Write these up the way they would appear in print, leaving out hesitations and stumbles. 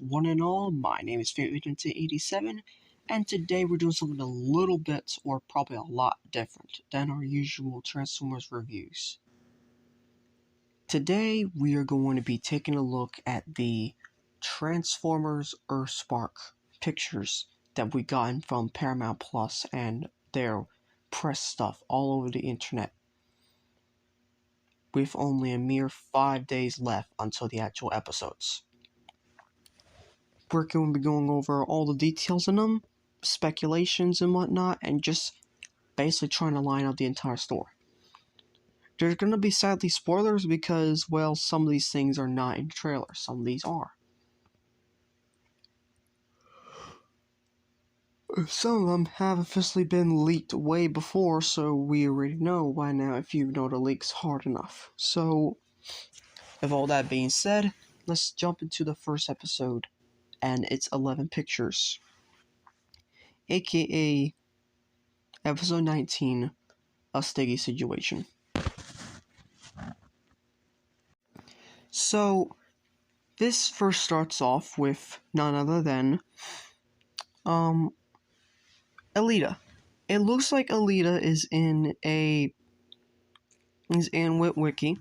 One and all, my name is Favorite87, and today we're doing something a little bit, or probably a lot different than our usual Transformers reviews. Today we are going to be taking a look at the Transformers Earthspark pictures that we gotten from Paramount Plus and their press stuff all over the internet, with only a mere 5 days left until the actual episodes. We're going to be going over all the details in them, speculations and whatnot, and just basically trying to line up the entire story. There's going to be sadly spoilers because, well, some of these things are not in the trailer, some of these are. Some of them have officially been leaked way before, so we already know by now if you know the leaks hard enough. So, with all that being said, let's jump into the first episode, and it's 11 pictures, aka Episode 19, A Sticky Situation. So, this first starts off with none other than, Elita. It looks like Elita is in Wiki.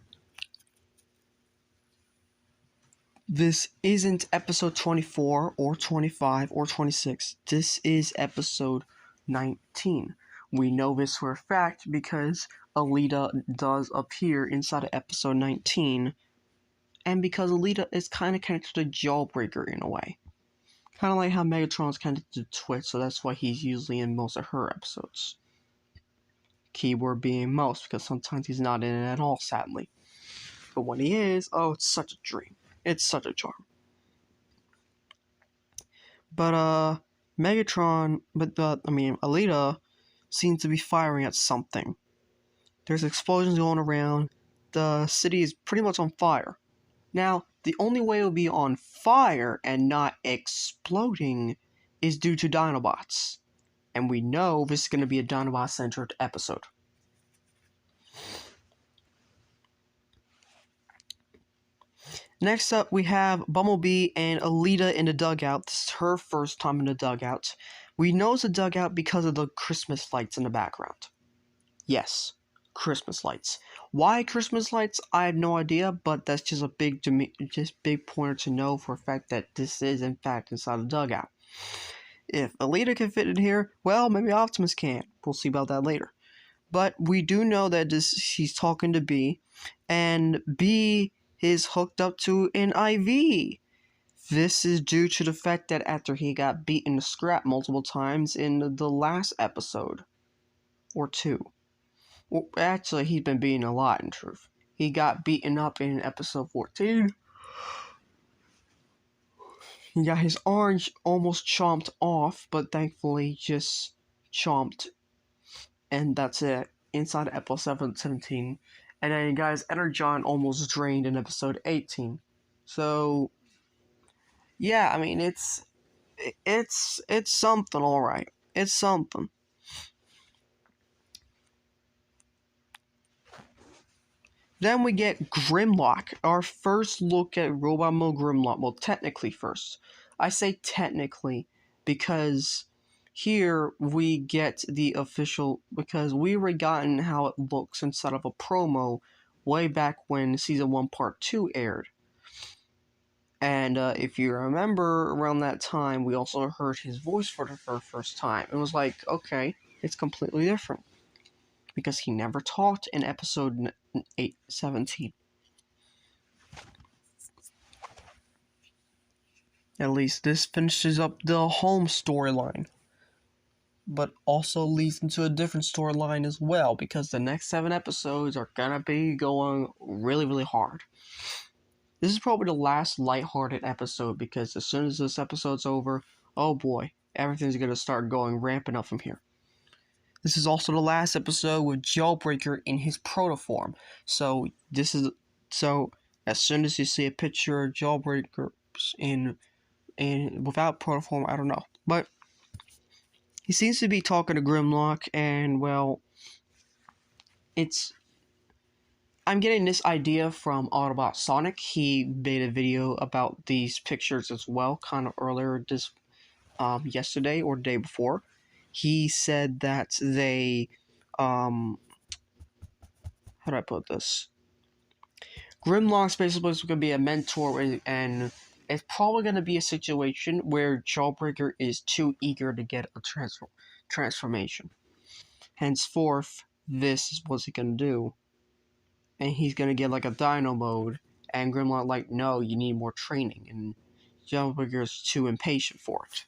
This isn't episode 24 or 25 or 26. This is episode 19. We know this for a fact because Elita does appear inside of episode 19, and because Elita is kind of connected to Jawbreaker in a way. Kind of like how Megatron's connected to Twitch, so that's why he's usually in most of her episodes. Keyword being most, because sometimes he's not in it at all, sadly. But when he is, oh, it's such a dream. It's such a charm. But, Elita seems to be firing at something. There's explosions going around. The city is pretty much on fire. Now, the only way it will be on fire and not exploding is due to Dinobots. And we know this is going to be a Dinobot-centered episode. Next up, we have Bumblebee and Elita in the dugout. This is her first time in the dugout. We know it's a dugout because of the Christmas lights in the background. Yes, Christmas lights. Why Christmas lights? I have no idea, but that's just a big pointer to know for a fact that this is in fact inside the dugout. If Elita can fit in here, well, maybe Optimus can. We'll see about that later. But we do know that she's talking to B, and B is hooked up to an IV. This is due to the fact that after he got beaten to scrap multiple times in the last episode, or two. Well, actually, he's been beaten a lot, in truth. He got beaten up in episode 14. He got his orange almost chomped off, but thankfully just chomped. And that's it. Inside episode 17. And then, guys, Energon almost drained in episode 18. So, yeah, I mean, it's something, alright. It's something. Then we get Grimlock, our first look at Robot Mode Grimlock. Well, technically first. I say technically because here we get the official, because we already gotten how it looks inside of a promo way back when Season 1 Part 2 aired. And if you remember, around that time, we also heard his voice for the first time. It was like, okay, it's completely different. Because he never talked in episode 17. At least this finishes up the home storyline. But also leads into a different storyline as well, because the next 7 episodes are gonna be going really, really hard. This is probably the last lighthearted episode, because as soon as this episode's over, oh boy, everything's gonna start ramping up from here. This is also the last episode with Jawbreaker in his protoform. So as soon as you see a picture of Jawbreaker in without protoform, I don't know. But he seems to be talking to Grimlock, and well, I'm getting this idea from Autobot Sonic. He made a video about these pictures as well, kind of earlier this yesterday or the day before. He said that they how do I put this? Grimlock's basically going to be a mentor, and it's probably going to be a situation where Jawbreaker is too eager to get a transformation. Henceforth, this is what he's going to do. And he's going to get like a dino mode, and Grimlock like, no, you need more training, and Jawbreaker is too impatient for it.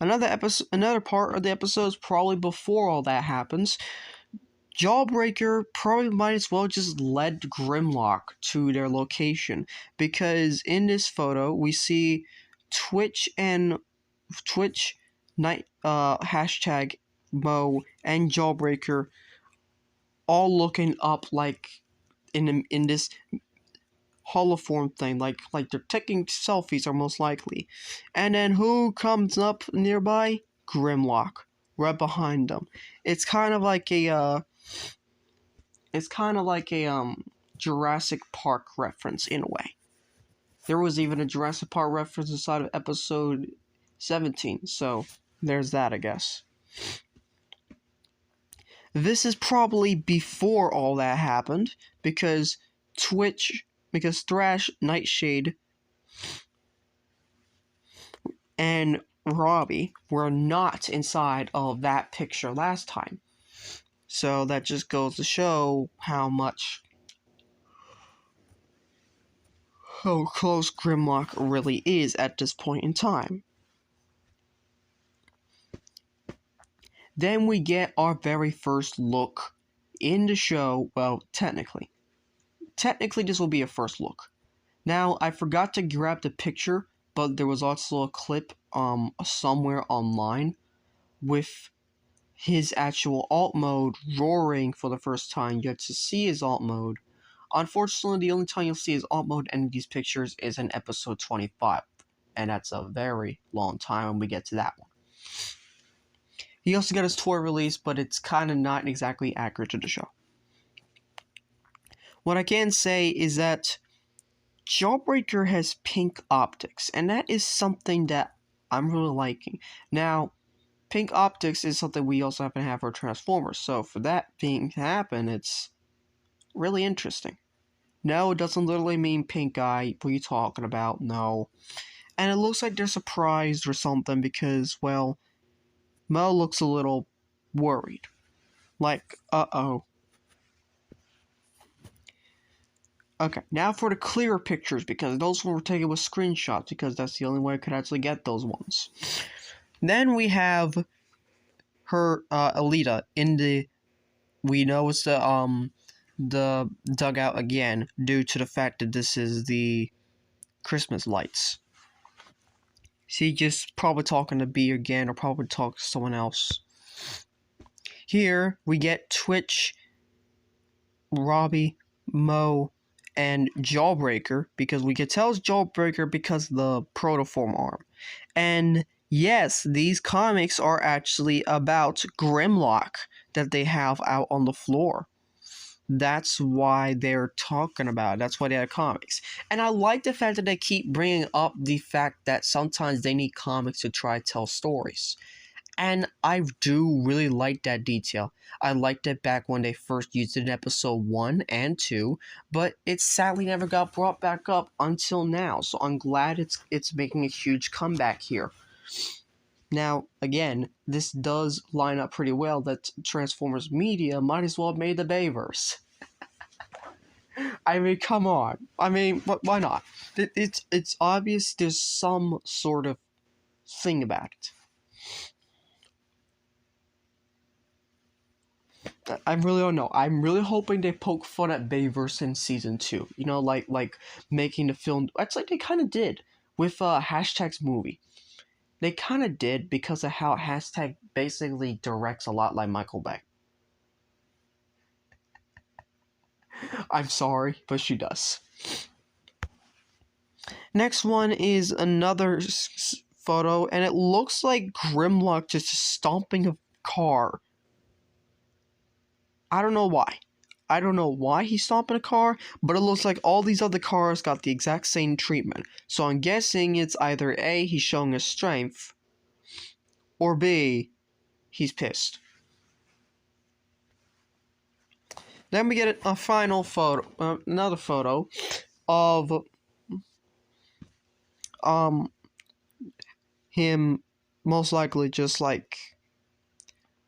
Another part of the episode is probably before all that happens. Jawbreaker probably might as well just led Grimlock to their location, because in this photo we see Twitch night hashtag Mo and Jawbreaker all looking up like in this holoform thing, like they're taking selfies are most likely. And then who comes up nearby? Grimlock, right behind them. It's kind of like a Jurassic Park reference in a way. There was even a Jurassic Park reference inside of episode 17, so there's that, I guess. This is probably before all that happened, because Thrash, Nightshade, and Robbie were not inside of that picture last time. So that just goes to show how close Grimlock really is at this point in time. Then we get our very first look in the show. Well, technically this will be a first look. Now, I forgot to grab the picture, but there was also a clip somewhere online with his actual alt mode roaring for the first time. You get to see his alt mode. Unfortunately, the only time you'll see his alt mode in these pictures is in episode 25, and that's a very long time when we get to that one. He also got his toy release, but it's kind of not exactly accurate to the show. What I can say is that Jawbreaker has pink optics, and that is something that I'm really liking. Now, pink optics is something we also happen to have for Transformers, so for that being to happen, it's really interesting. No, it doesn't literally mean pink eye. What are you talking about? No. And it looks like they're surprised or something because, well, Mo looks a little worried. Like, uh-oh. Okay, now for the clearer pictures, because those ones were taken with screenshots, because that's the only way I could actually get those ones. Then we have her, Elita, in the... We know it's the dugout again, due to the fact that this is the Christmas lights. She just probably talking to B again, or probably talk to someone else. Here, we get Twitch, Robbie, Mo, and Jawbreaker, because we can tell it's Jawbreaker because of the protoform arm. And yes, these comics are actually about Grimlock that they have out on the floor. That's why they're talking about it. That's why they have comics. And I like the fact that they keep bringing up the fact that sometimes they need comics to try to tell stories. And I do really like that detail. I liked it back when they first used it in episode 1 and 2, but it sadly never got brought back up until now. So I'm glad it's making a huge comeback here. Now, again, this does line up pretty well that Transformers Media might as well have made the Bayverse. I mean, come on. I mean, why not? It's obvious there's some sort of thing about it. I really don't know. I'm really hoping they poke fun at Bayverse in season 2. You know, like making the film... It's like they kind of did with Hashtag's movie. They kind of did because of how Hashtag basically directs a lot like Michael Bay. I'm sorry, but she does. Next one is another photo, and it looks like Grimlock just stomping a car. I don't know why. I don't know why he's stomping a car, but it looks like all these other cars got the exact same treatment. So I'm guessing it's either A, he's showing his strength, or B, he's pissed. Then we get a final photo, another photo of him, most likely just like,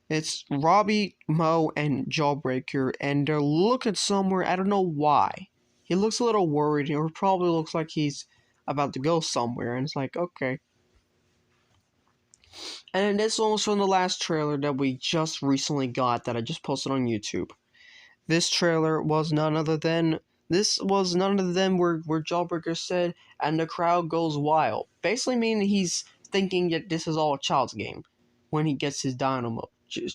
it's Robbie, Mo, and Jawbreaker, and they're looking somewhere. I don't know why. He looks a little worried. He probably looks like he's about to go somewhere, and it's like, okay. And this one was from the last trailer that we just recently got that I just posted on YouTube. This trailer was none other than where Jawbreaker said, and the crowd goes wild. Basically meaning he's thinking that this is all a child's game when he gets his dynamo.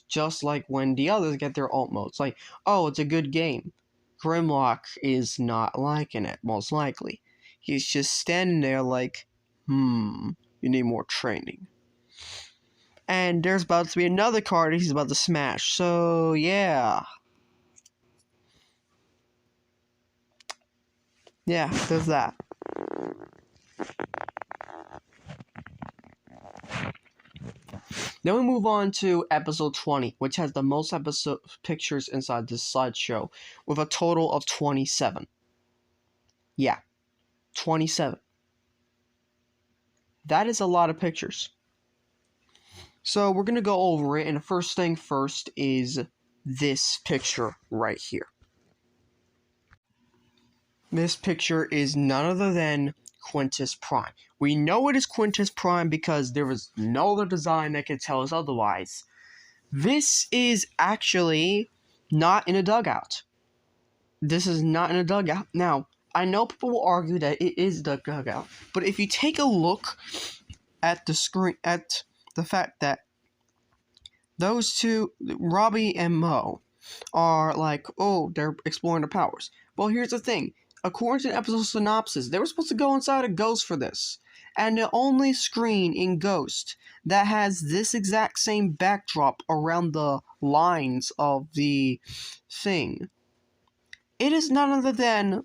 Just like when the others get their alt modes. Like, oh, it's a good game. Grimlock is not liking it, most likely. He's just standing there like, you need more training. And there's about to be another card he's about to smash. So, yeah. Yeah, there's that. Then we move on to episode 20, which has the most episode pictures inside this slideshow, with a total of 27. Yeah, 27. That is a lot of pictures. So we're going to go over it, and the first thing first is this picture right here. This picture is none other than Quintus Prime. We know it is Quintus Prime because there was no other design that could tell us otherwise. This is actually not in a dugout. This is not in a dugout. Now, I know people will argue that it is the dugout, but if you take a look at the screen, at the fact that those two, Robbie and Mo, are like, oh, they're exploring their powers. Well, here's the thing. According to the episode synopsis, they were supposed to go inside a Ghost for this. And the only screen in Ghost that has this exact same backdrop around the lines of the thing, it is none other than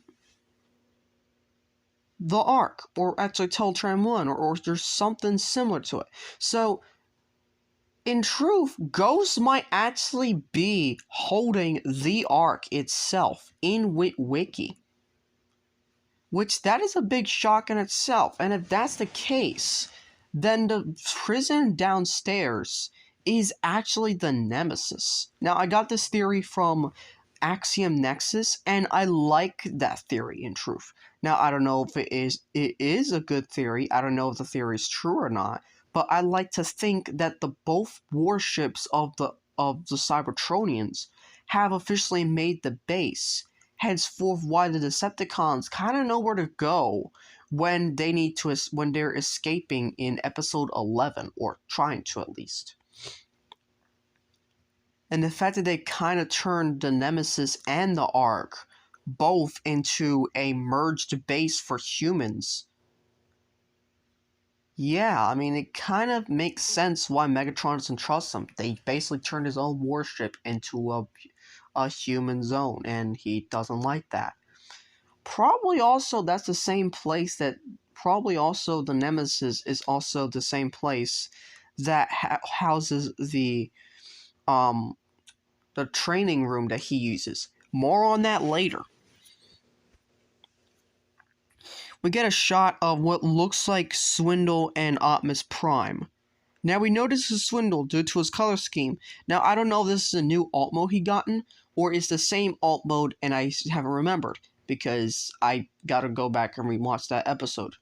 the Ark, or actually Teltran 1, or there's something similar to it. So, in truth, Ghost might actually be holding the Ark itself in Witwiki. Which, that is a big shock in itself. And if that's the case, then the prison downstairs is actually the Nemesis. Now, I got this theory from Axiom Nexus, and I like that theory, in truth. Now, I don't know if it is a good theory. I don't know if the theory is true or not. But I like to think that the both warships of the Cybertronians have officially made the base. Henceforth, why the Decepticons kind of know where to go when when they're escaping in episode 11, or trying to at least. And the fact that they kind of turned the Nemesis and the Ark both into a merged base for humans. Yeah, I mean, it kind of makes sense why Megatron doesn't trust them. They basically turned his own warship into a human zone, and he doesn't like that. Probably also that's the same place that, probably also the Nemesis is also the same place that houses the training room that he uses. More on that later. We get a shot of what looks like Swindle and Optimus Prime. Now, we know this is Swindle due to his color scheme. Now, I don't know if this is a new alt mode he gotten, or it's the same alt mode and I haven't remembered, because I gotta go back and rewatch that episode.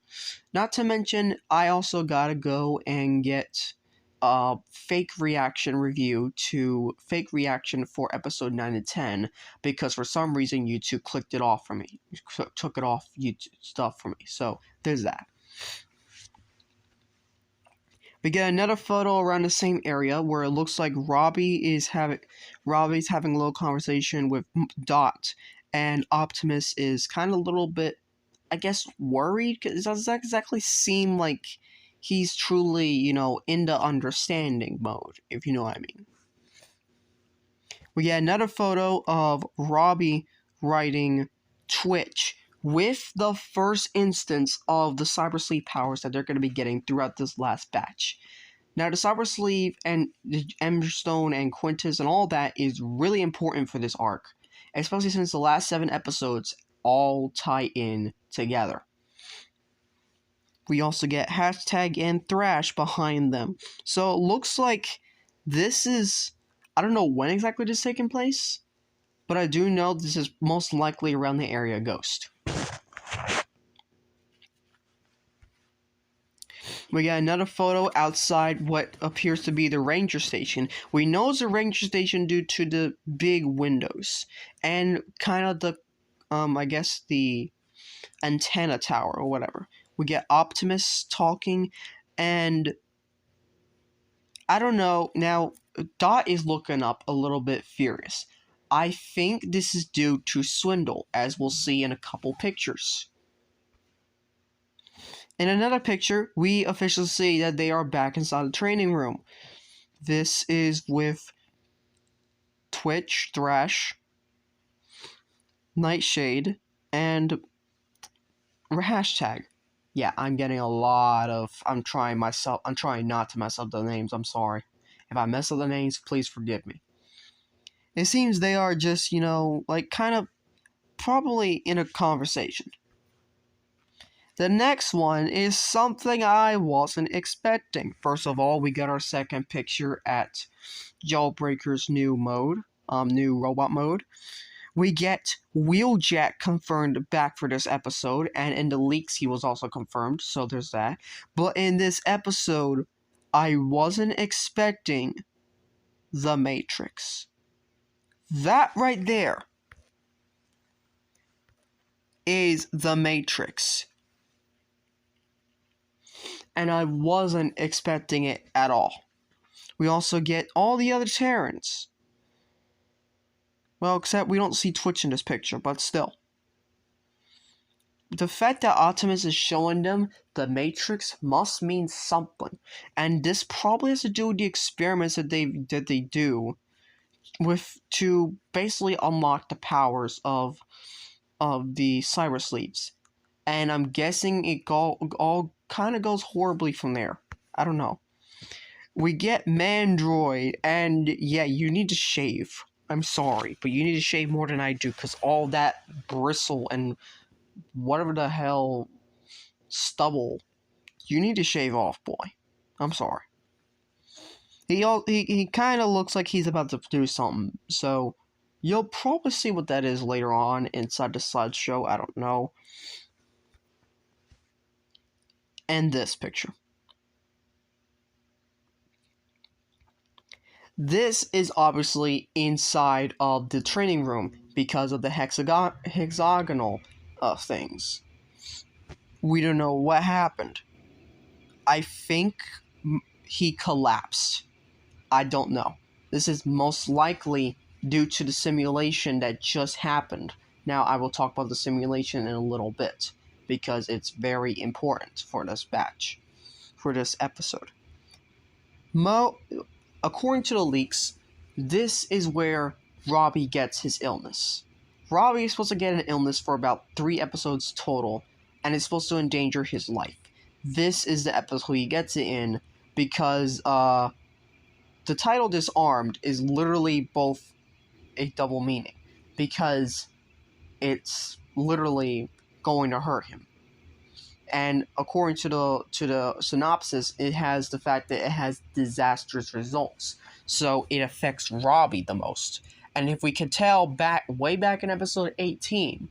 Not to mention, I also gotta go and get a fake reaction review to fake reaction for episode 9 and 10, because for some reason YouTube clicked it off for me. Took it off YouTube stuff for me. So, there's that. We get another photo around the same area where it looks like Robbie's having a little conversation with Dot, and Optimus is kind of a little bit, I guess, worried, because it doesn't exactly seem like he's truly, in the understanding mode, if you know what I mean. We get another photo of Robbie writing Twitch with the first instance of the Cyber Sleeve powers that they're going to be getting throughout this last batch. Now, the Cyber Sleeve and the Emberstone and Quintus and all that is really important for this arc, especially since the last 7 episodes all tie in together. We also get hashtag and Thrash behind them. So it looks like this is, I don't know when exactly this is taking place, but I do know this is most likely around the area Ghost. We got another photo outside what appears to be the ranger station. We know it's a ranger station due to the big windows and kind of the, I guess the antenna tower or whatever. We get Optimus talking, and I don't know, now Dot is looking up a little bit furious. I think this is due to Swindle, as we'll see in a couple pictures. In another picture, we officially see that they are back inside the training room. This is with Twitch, Thrash, Nightshade, and hashtag. Yeah, I'm getting a lot of... I'm trying not to mess up the names, I'm sorry. If I mess up the names, please forgive me. It seems they are just, like, kind of probably in a conversation. The next one is something I wasn't expecting. First of all, we got our second picture at Jawbreaker's new mode, new robot mode. We get Wheeljack confirmed back for this episode, and in the leaks he was also confirmed, so there's that. But in this episode, I wasn't expecting the Matrix. That right there is the Matrix. And I wasn't expecting it at all. We also get all the other Terrans. Well, except we don't see Twitch in this picture, but still. The fact that Optimus is showing them the Matrix must mean something. And this probably has to do with the experiments that they do to basically unlock the powers of the Cyber Sleeves. And I'm guessing it all kind of goes horribly from there. I don't know. We get Mandroid, and yeah, you need to shave. I'm sorry, but you need to shave more than I do, because all that bristle and whatever the hell stubble, you need to shave off, boy. I'm sorry. He kind of looks like he's about to do something, so you'll probably see what that is later on inside the slideshow. I don't know. And this picture. This is obviously inside of the training room because of the hexagonal things. We don't know what happened. I think he collapsed. I don't know. This is most likely due to the simulation that just happened. Now, I will talk about the simulation in a little bit, because it's very important for this batch, for this episode. According to the leaks, this is where Robbie gets his illness. Robbie is supposed to get an illness for about 3 episodes total, and it's supposed to endanger his life. This is the episode he gets it in, because the title Disarmed is literally both a double meaning, because it's literally going to hurt him. And according to the synopsis, it has the fact that it has disastrous results. So it affects Robbie the most. And if we can tell way back in episode 18,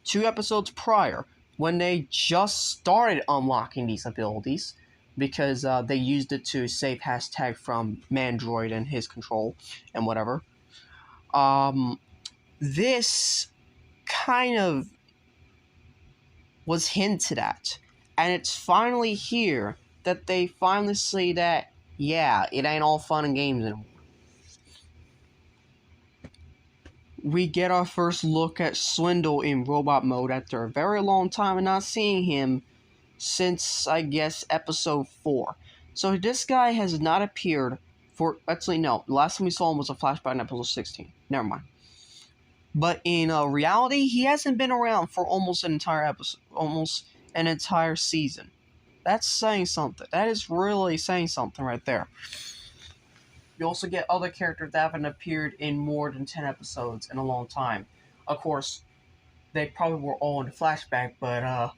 2 episodes prior, when they just started unlocking these abilities, because they used it to save hashtag from Mandroid and his control and whatever, this kind of was hinted at, and it's finally here that they finally say that, yeah, it ain't all fun and games anymore. We get our first look at Swindle in robot mode after a very long time of not seeing him since, I guess, episode 4. So this guy has not appeared Actually, no. The last time we saw him was a flashback in episode 16. Never mind. But in reality, he hasn't been around for almost an entire episode, almost an entire season. That's saying something. That is really saying something right there. You also get other characters that haven't appeared in more than 10 episodes in a long time. Of course, they probably were all in the flashback, but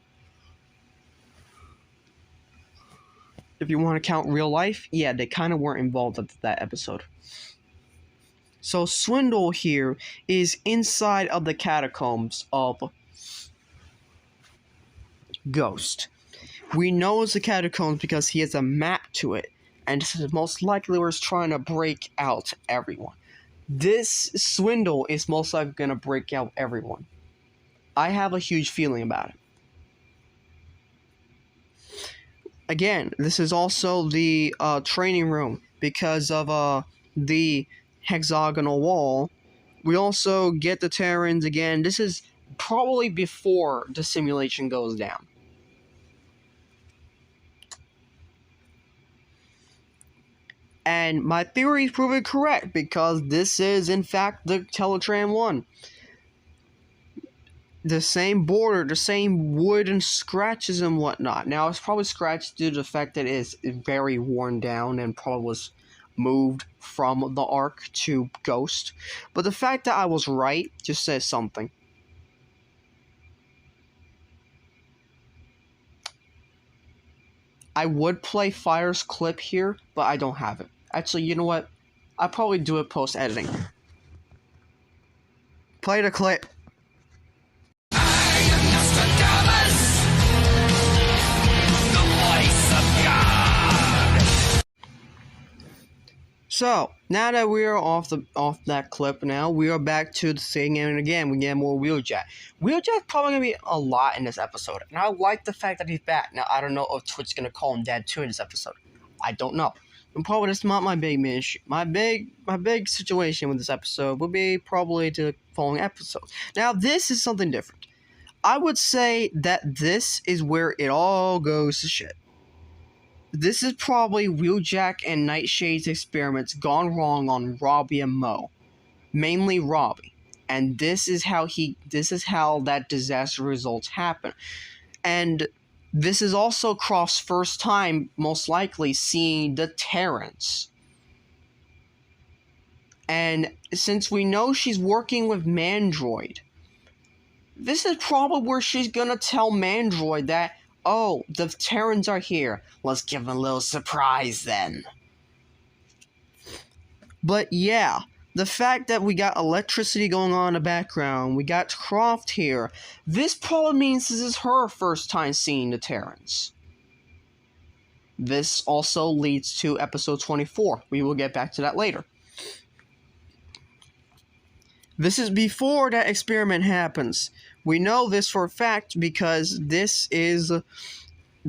if you want to count real life, yeah, they kind of weren't involved at that episode. So Swindle here is inside of the catacombs of Ghost. We know it's the catacombs because he has a map to it, and this is most likely where he's trying to break out everyone. This Swindle is most likely going to break out everyone. I have a huge feeling about it. Again, this is also the training room because of the hexagonal wall. We also get the Terrans again. This is probably before the simulation goes down. And my theory is proven correct because this is in fact the Teletran 1. The same border, the same wood and scratches and whatnot. Now it's probably scratched due to the fact that it is very worn down and probably was moved from the Ark to Ghost. But the fact that I was right just says something. I would play Fire's clip here, but I don't have it. Actually, you know what? I'll probably do it post-editing. Play the clip. So, now that we are off that clip now, we are back to the thing, and again, we get more Wheeljack. Wheeljack's probably going to be a lot in this episode, and I like the fact that he's back. Now, I don't know if Twitch's going to call him Dad 2 in this episode. I don't know. And probably that's not my big issue. My big situation with this episode would be probably the following episode. Now, this is something different. I would say that this is where it all goes to shit. This is probably Wheeljack and Nightshade's experiments gone wrong on Robbie and Mo. Mainly Robbie. And this is how that disaster results happen. And this is also Croft's first time, most likely, seeing the Terrans. And since we know she's working with Mandroid, this is probably where she's gonna tell Mandroid that, oh, the Terrans are here. Let's give them a little surprise then. But yeah, the fact that we got electricity going on in the background, we got Croft here, this probably means this is her first time seeing the Terrans. This also leads to episode 24. We will get back to that later. This is before that experiment happens. We know this for a fact because this is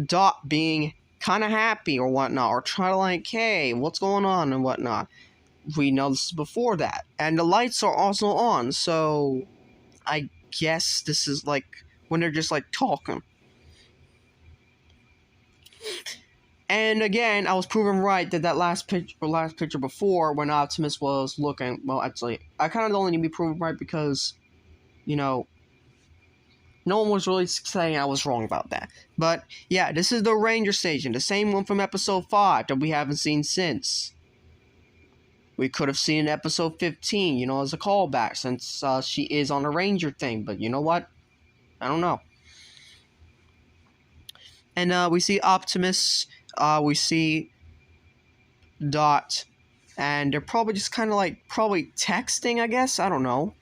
Dot being kind of happy or whatnot, or trying to like, hey, what's going on and whatnot. We know this is before that. And the lights are also on, so I guess this is like when they're just like talking. And again, I was proven right that last picture before, when Optimus was looking, well, actually, I kind of don't need to be proven right because, you know, no one was really saying I was wrong about that. But, yeah, this is the Ranger Station, the same one from episode 5 that we haven't seen since. We could have seen in episode 15, you know, as a callback, since she is on the Ranger thing, but you know what? I don't know. And we see Optimus, we see Dot, and they're probably just kind of like, probably texting, I guess, I don't know.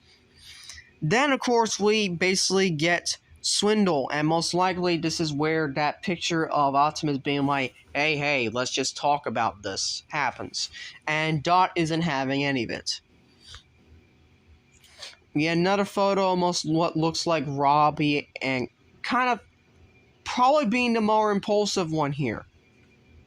Then, of course, we basically get Swindle, and most likely this is where that picture of Optimus being like, hey, let's just talk about this happens. And Dot isn't having any of it. We get another photo, almost what looks like Robbie, and kind of probably being the more impulsive one here.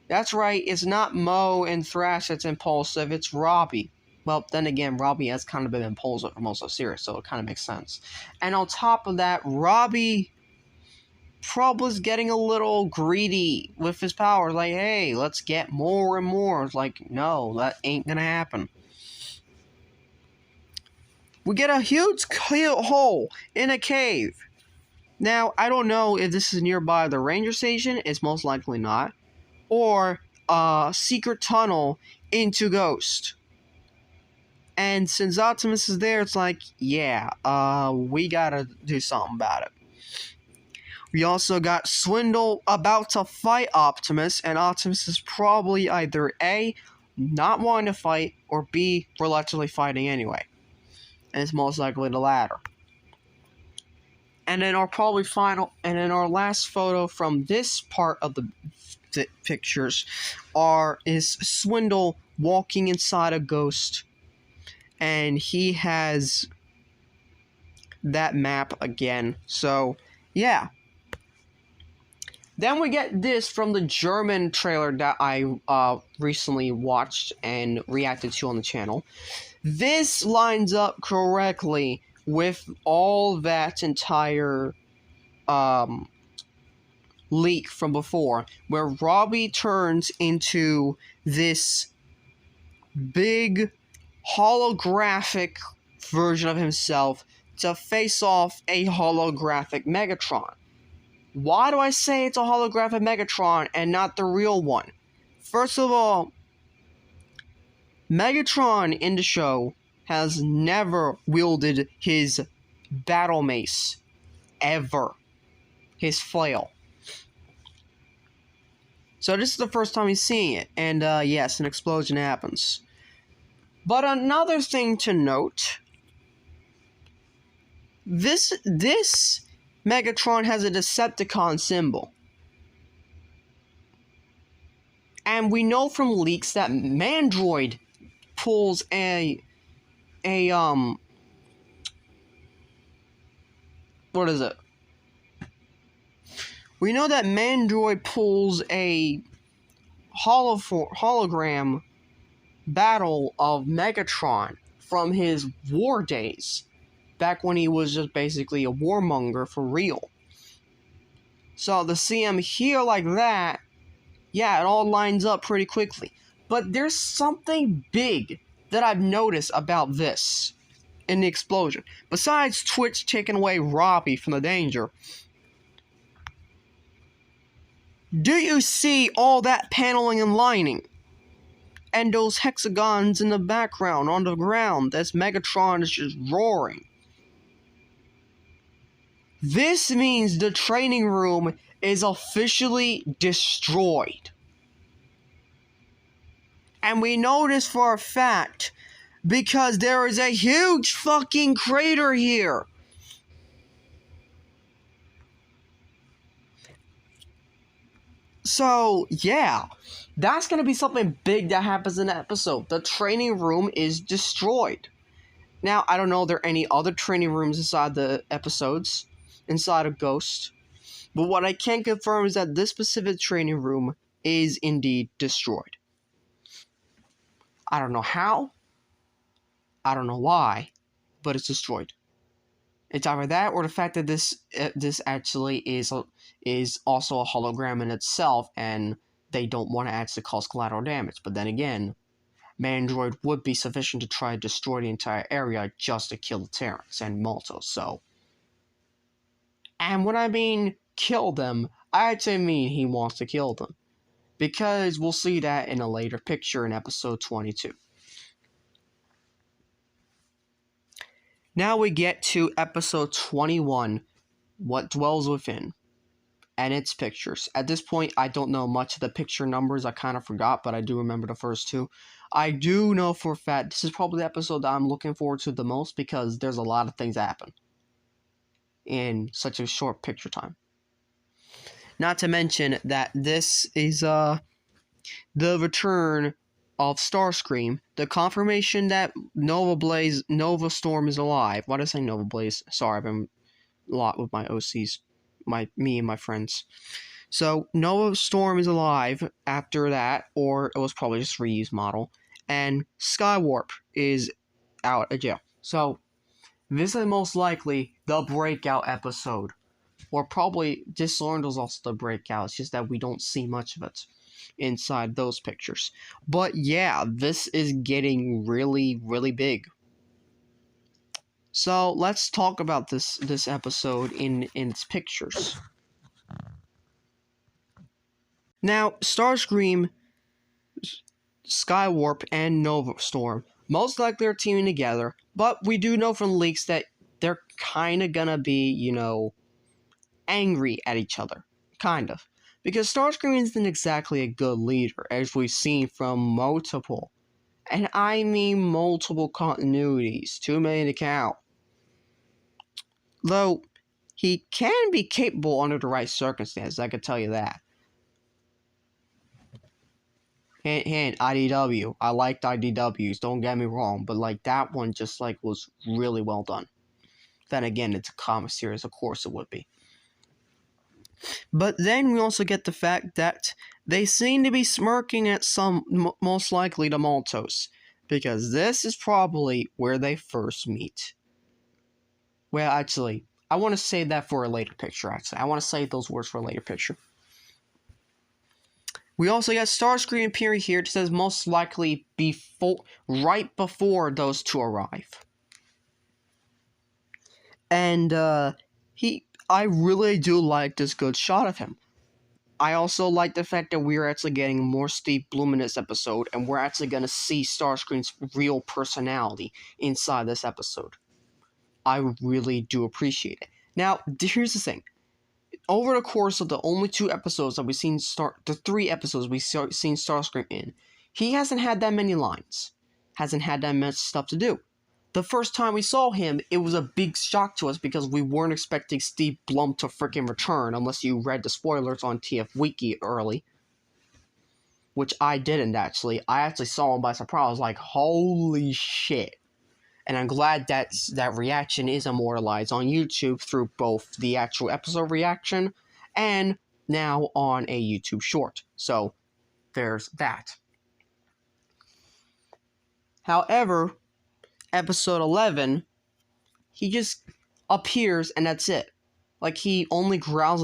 That's right, it's not Mo and Thrash that's impulsive, it's Robbie. Well, then again, Robbie has kind of been impulsive for most of the series, so it kind of makes sense. And on top of that, Robbie probably getting a little greedy with his powers. Like, hey, let's get more and more. It's like, no, that ain't gonna happen. We get a huge hole in a cave. Now, I don't know if this is nearby the ranger station. It's most likely not. Or a secret tunnel into Ghost. And since Optimus is there, it's like, yeah, we gotta do something about it. We also got Swindle about to fight Optimus, and Optimus is probably either A, not wanting to fight, or B, reluctantly fighting anyway. And it's most likely the latter. And then our last photo from this part of the pictures is Swindle walking inside a Ghost, and he has that map again. So, yeah. Then we get this from the German trailer that I recently watched and reacted to on the channel. This lines up correctly with all that entire leak from before, where Robbie turns into this big holographic version of himself to face off a holographic Megatron. Why do I say it's a holographic Megatron and not the real one? First of all, Megatron in the show has never wielded his battle mace. Ever. His flail. So this is the first time he's seeing it. And yes, an explosion happens. But another thing to note, this Megatron has a Decepticon symbol. And we know from leaks that Mandroid pulls what is it? We know that Mandroid pulls a hologram battle of Megatron from his war days, back when he was just basically a warmonger for real. So to see him here like that, yeah, it all lines up pretty quickly. But there's something big that I've noticed about this in the explosion. Besides Twitch taking away Robbie from the danger, do you see all that paneling and lining? And those hexagons in the background on the ground as Megatron is just roaring. This means the training room is officially destroyed. And we know this for a fact because there is a huge fucking crater here. So, yeah, that's going to be something big that happens in the episode. The training room is destroyed. Now, I don't know if there are any other training rooms inside the episodes, inside of Ghost. But what I can confirm is that this specific training room is indeed destroyed. I don't know how. I don't know why. But it's destroyed. It's either that or the fact that this actually is also a hologram in itself, and they don't want to actually cause collateral damage. But then again, Mandroid would be sufficient to try to destroy the entire area just to kill the Terrans and Malta. So, and when I mean kill them, I actually mean he wants to kill them, because we'll see that in a later picture in episode 22. Now we get to episode 21, What Dwells Within, and its pictures. At this point, I don't know much of the picture numbers, I kind of forgot, but I do remember the first two. I do know for a fact this is probably the episode that I'm looking forward to the most, because there's a lot of things that happen in such a short picture time. Not to mention that this is the return of Starscream, the confirmation that Nova Storm is alive. Why did I say Nova Blaze? Sorry, I've been a lot with my OCs, me and my friends. So Nova Storm is alive after that, or it was probably just a reused model, and Skywarp is out of jail. So this is most likely the breakout episode Or probably Swindle's also the breakout. It's just that we don't see much of it inside those pictures. But yeah, this is getting really, really big. So let's talk about this episode in its pictures. Now, Starscream, Skywarp, and Nova Storm most likely are teaming together, but we do know from leaks that they're kind of gonna be, angry at each other. Kind of. Because Starscream isn't exactly a good leader, as we've seen from multiple, and I mean multiple continuities, too many to count. Though, he can be capable under the right circumstances, I can tell you that. Hint, hint, IDW. I liked IDWs, don't get me wrong, but like that one just like was really well done. Then again, it's a comic series, of course it would be. But then we also get the fact that they seem to be smirking at most likely the Maltos, because this is probably where they first meet. Well, actually, I want to save that for a later picture, actually. I want to save those words for a later picture. We also got Starscream appearing here. It says most likely right before those two arrive. And I really do like this good shot of him. I also like the fact that we're actually getting more Steve Blum in this episode, and we're actually going to see Starscream's real personality inside this episode. I really do appreciate it. Now, here's the thing. Over the course of the only 2 episodes that we've seen the 3 episodes we've seen Starscream in, he hasn't had that many lines. Hasn't had that much stuff to do. The first time we saw him, it was a big shock to us because we weren't expecting Steve Blum to freaking return unless you read the spoilers on TF Wiki early. Which I didn't, actually. I actually saw him by surprise. I was like, holy shit. And I'm glad that reaction is immortalized on YouTube through both the actual episode reaction and now on a YouTube short. So, there's that. However, episode 11, he just appears and that's it. Like, he only growls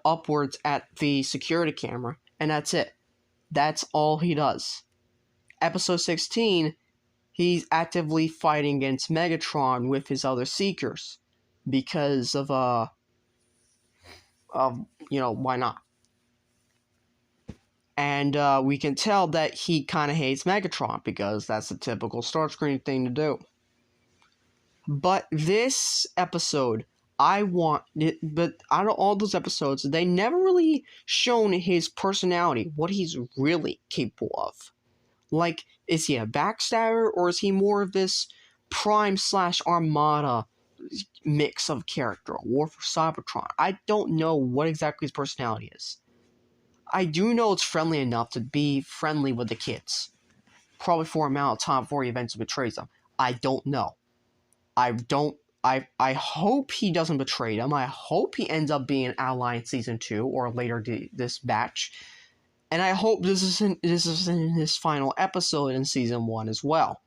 upwards at the security camera, and that's it. That's all he does. Episode 16, he's actively fighting against Megatron with his other Seekers. Because of, why not? And we can tell that he kind of hates Megatron, because that's a typical Starscream thing to do. But this episode, but out of all those episodes, they never really shown his personality, what he's really capable of. Like, is he a backstabber, or is he more of this Prime/Armada mix of character, War for Cybertron? I don't know what exactly his personality is. I do know it's friendly enough to be friendly with the kids. Probably for an amount of time before he eventually betrays them. I don't know. I hope he doesn't betray them. I hope he ends up being an ally in Season 2 or later this batch. And I hope this is in his final episode in Season 1 as well.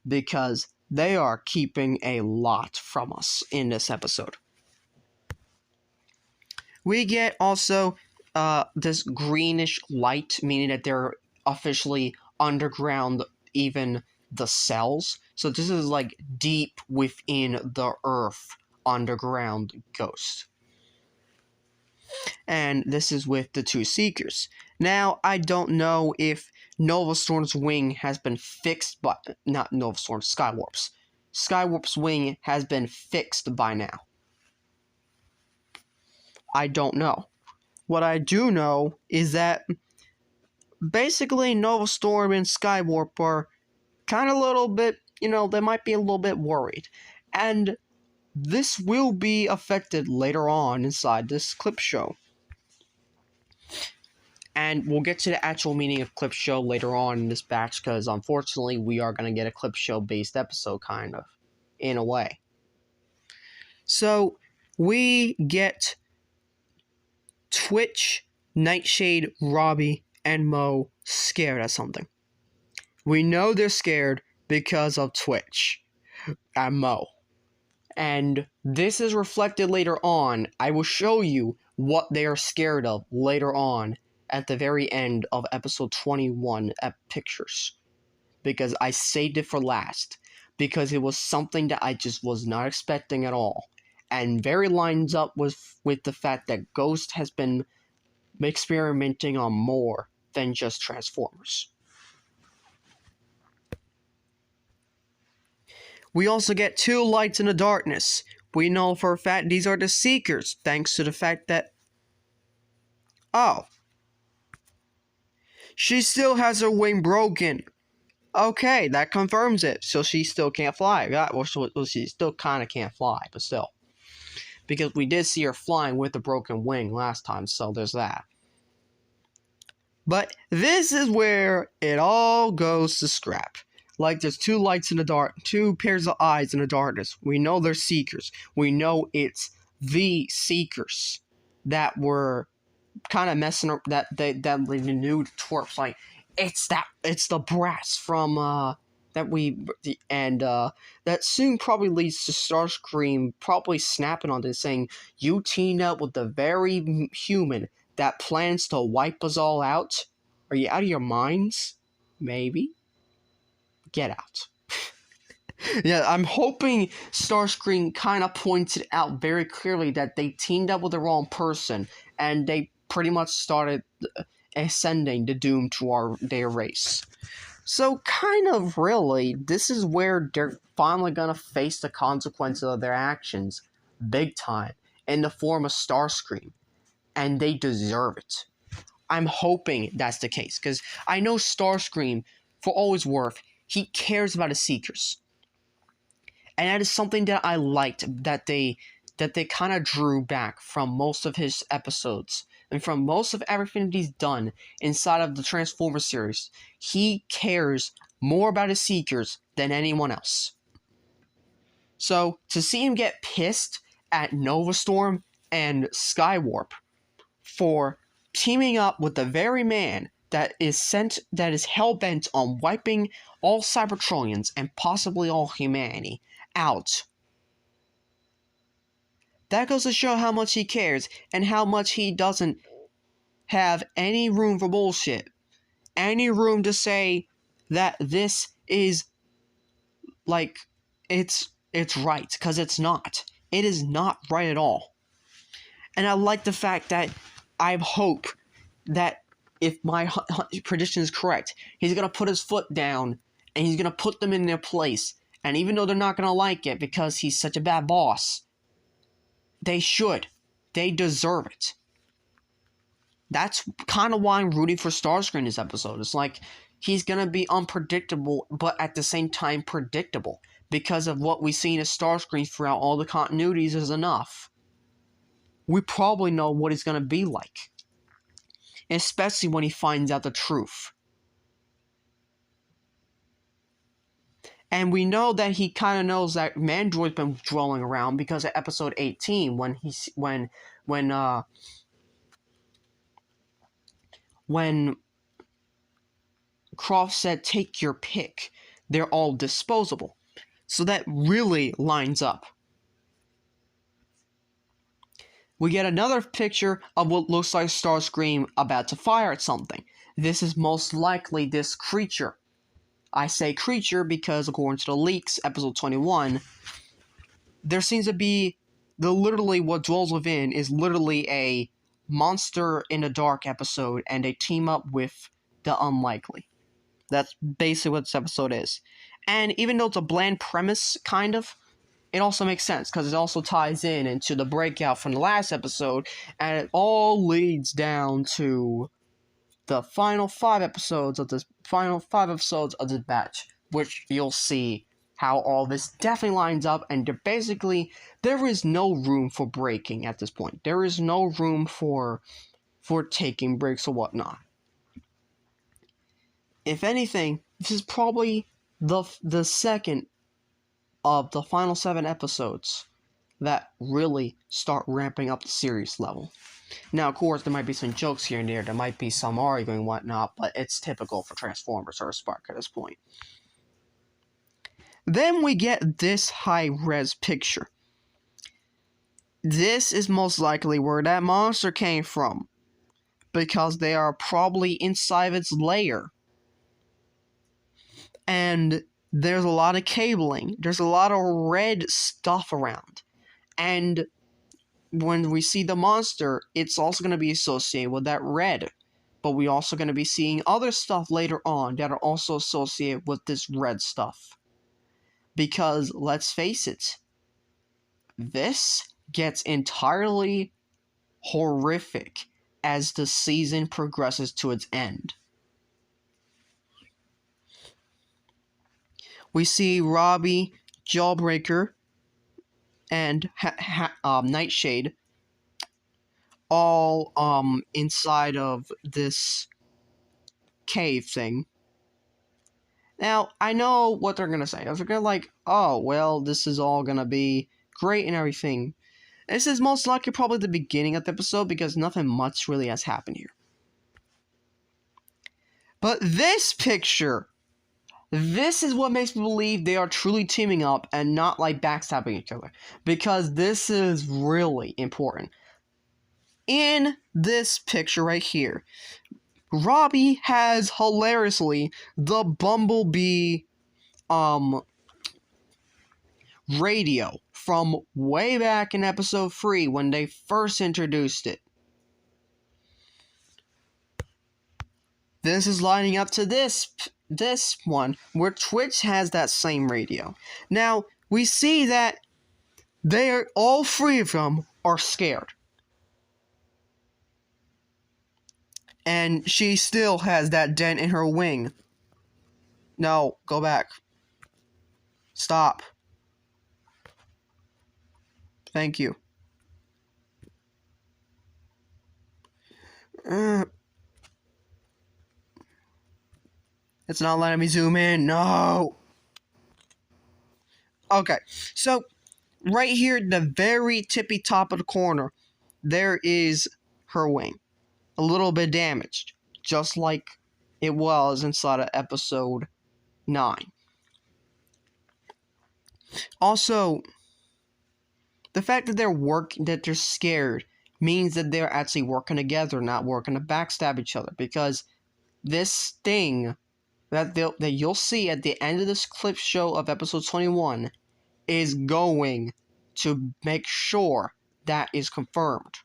Because they are keeping a lot from us in this episode. We get also this greenish light, meaning that they're officially underground, even the cells. So this is like deep within the Earth underground ghost. And this is with the 2 Seekers. Now, I don't know if Nova Storm's wing has been fixed, but not Nova Storm, Skywarp's. Skywarp's wing has been fixed by now. I don't know. What I do know is that basically Nova Storm and Skywarp are kind of a little bit, they might be a little bit worried. And this will be affected later on inside this clip show. And we'll get to the actual meaning of clip show later on in this batch, because unfortunately we are going to get a clip show based episode, kind of, in a way. So, we get Twitch, Nightshade, Robbie, and Mo scared at something. We know they're scared because of Twitch and Mo. And this is reflected later on. I will show you what they are scared of later on at the very end of episode 21 at Pictures. Because I saved it for last. Because it was something that I just was not expecting at all. And very lines up with the fact that Ghost has been experimenting on more than just Transformers. We also get 2 lights in the darkness. We know for a fact these are the Seekers, thanks to the fact that... Oh. She still has her wing broken. Okay, that confirms it. So she still can't fly. Well, she still kind of can't fly, but still. Because we did see her flying with the broken wing last time, so there's that. But this is where it all goes to scrap. Like there's 2 lights in the dark, 2 pairs of eyes in the darkness. We know they're Seekers. We know it's the Seekers that were kind of messing up, that they knew the twerps. Like it's the brass from that soon probably leads to Starscream probably snapping on this, saying, "You teamed up with the very human that plans to wipe us all out. Are you out of your minds? Maybe. Get out." Yeah, I'm hoping Starscream kind of points it out very clearly that they teamed up with the wrong person, and they pretty much started ascending the doom to their race. So, kind of really, this is where they're finally gonna face the consequences of their actions, big time, in the form of Starscream. And they deserve it. I'm hoping that's the case, because I know Starscream, for all his worth, he cares about his Seekers. And that is something that I liked, that they kind of drew back from most of his episodes. And from most of everything that he's done inside of the Transformers series. He cares more about his Seekers than anyone else. So, to see him get pissed at Nova Storm and Skywarp for teaming up with the very man that is hell-bent on wiping all Cybertronians and possibly all humanity out. That goes to show how much he cares and how much he doesn't have any room for bullshit. Any room to say that this is like it's right, because it's not. It is not right at all. And I like the fact that I hope that if my prediction is correct, he's going to put his foot down and he's going to put them in their place. And even though they're not going to like it because he's such a bad boss, they should. They deserve it. That's kind of why I'm rooting for Starscream this episode. It's like he's going to be unpredictable, but at the same time predictable. Because of what we've seen as Starscream throughout all the continuities is enough. We probably know what he's going to be like. Especially when he finds out the truth. And we know that he kind of knows that Mandroid's been dwelling around because of episode 18 when Croft said, "Take your pick. They're all disposable." So that really lines up. We get another picture of what looks like Starscream about to fire at something. This is most likely this creature. I say creature because according to the leaks, episode 21, there seems to be literally what dwells within is literally a monster in the dark episode, and they team up with the unlikely. That's basically what this episode is. And even though it's a bland premise, kind of, it also makes sense, because it also ties into the breakout from the last episode, and it all leads down to the final 5 episodes of this batch, which you'll see how all this definitely lines up, and there is no room for breaking at this point. There is no room for taking breaks or whatnot. If anything, this is probably the second of the final 7 episodes that really start ramping up the series level. Now, of course, there might be some jokes here and there. There might be some arguing and whatnot, but it's typical for Transformers Earthspark at this point. Then we get this high-res picture. this is most likely where that monster came from, because they are probably inside of its lair. And there's a lot of cabling. There's a lot of red stuff around. And when we see the monster, it's also going to be associated with that red. But we're also going to be seeing other stuff later on that are also associated with this red stuff. Because, let's face it, this gets entirely horrific as the season progresses to its end. We see Robbie, Jawbreaker, and Nightshade all inside of this cave thing. Now, I know what they're gonna say. They're gonna like, oh, well, this is all gonna be great and everything. This is most likely probably the beginning of the episode because nothing much really has happened here. But this picture, this is what makes me believe they are truly teaming up and not like backstabbing each other. Because this is really important. In this picture right here, Robbie has hilariously the Bumblebee radio from way back in episode 3 when they first introduced it. This is lining up to this one where Twitch has that same radio. Now, we see that all three of them are scared. And she still has that dent in her wing. No, go back. Stop. Thank you. It's not letting me zoom in. No. Okay, so right here at the very tippy top of the corner, there is her wing. A little bit damaged, just like it was inside of episode 9. Also, the fact that they're scared means that they're actually working together, not working to backstab each other. Because this thing that you'll see at the end of this clip show of episode 21 is going to make sure that is confirmed.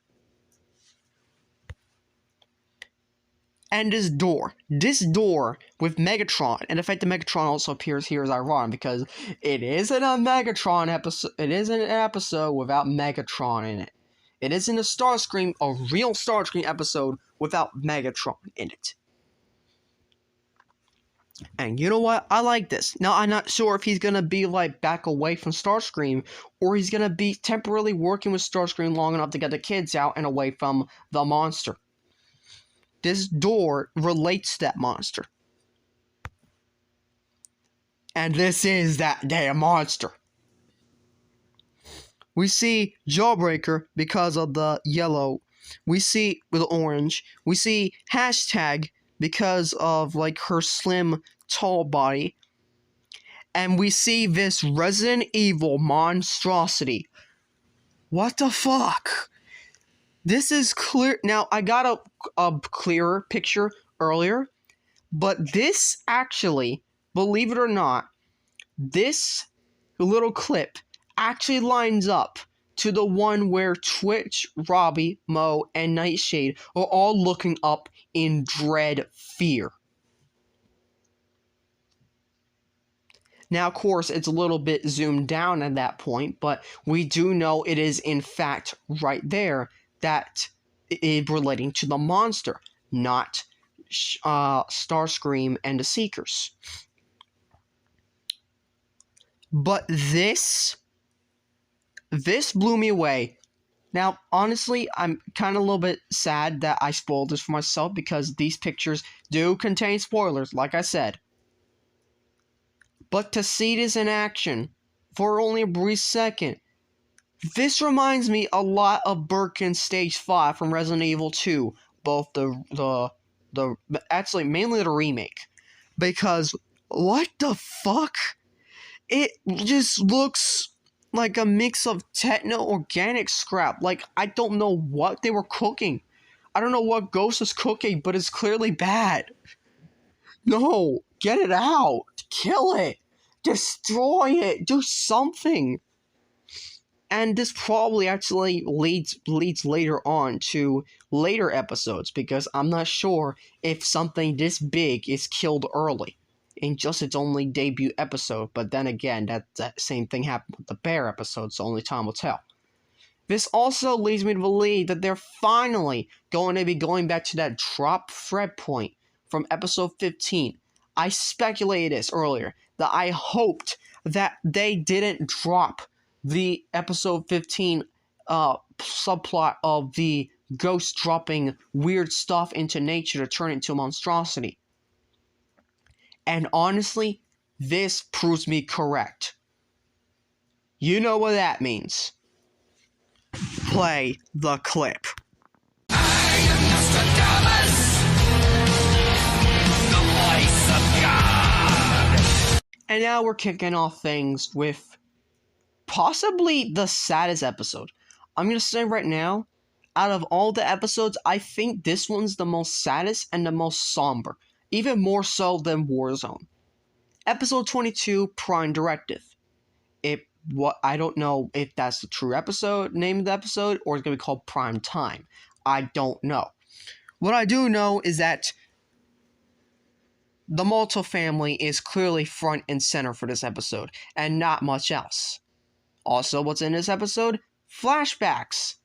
And this door with Megatron, and the fact that Megatron also appears here is ironic because it isn't a Megatron episode. It isn't an episode without Megatron in it. It isn't a real Starscream episode without Megatron in it. And you know what? I like this. Now, I'm not sure if he's gonna be like back away from Starscream, or he's gonna be temporarily working with Starscream long enough to get the kids out and away from the monster. This door relates to that monster. And this is that damn monster. We see Jawbreaker because of the yellow. We see with orange. We see hashtag because of like her slim, tall body. And we see this Resident Evil monstrosity. What the fuck? This is clear. Now, I got a clearer picture earlier, but this actually, believe it or not, this little clip actually lines up to the one where Twitch, Robbie, Mo, and Nightshade are all looking up in dread fear. Now, of course, it's a little bit zoomed down at that point, but we do know it is, in fact, right there that is relating to the monster, not Starscream and the Seekers. But this blew me away. Now, honestly, I'm kind of a little bit sad that I spoiled this for myself because these pictures do contain spoilers, like I said. But to see this in action for only a brief second, this reminds me a lot of Birkin Stage 5 from Resident Evil 2. Both actually, mainly the remake. Because, what the fuck? It just looks like a mix of techno-organic scrap. Like, I don't know what they were cooking. I don't know what Ghost is cooking, but it's clearly bad. No, get it out. Kill it. Destroy it. Do something. And this probably actually leads later on to later episodes, because I'm not sure if something this big is killed early in just its only debut episode. But then again, that same thing happened with the bear episode, so only time will tell. This also leads me to believe that they're finally going to be going back to that drop Fred point from episode 15. I speculated this earlier, that I hoped that they didn't drop the episode 15 subplot of the ghost dropping weird stuff into nature to turn it into a monstrosity. And honestly, this proves me correct. You know what that means. Play the clip. I am Nostradamus, the voice of God. And now we're kicking off things with possibly the saddest episode. I'm going to say right now, out of all the episodes, I think this one's the most saddest and the most somber. Even more so than Warzone. Episode 22, Prime Directive. I don't know if that's the true episode, name of the episode, or it's going to be called Prime Time. I don't know. What I do know is that the Malta family is clearly front and center for this episode, and not much else. Also, what's in this episode? Flashbacks.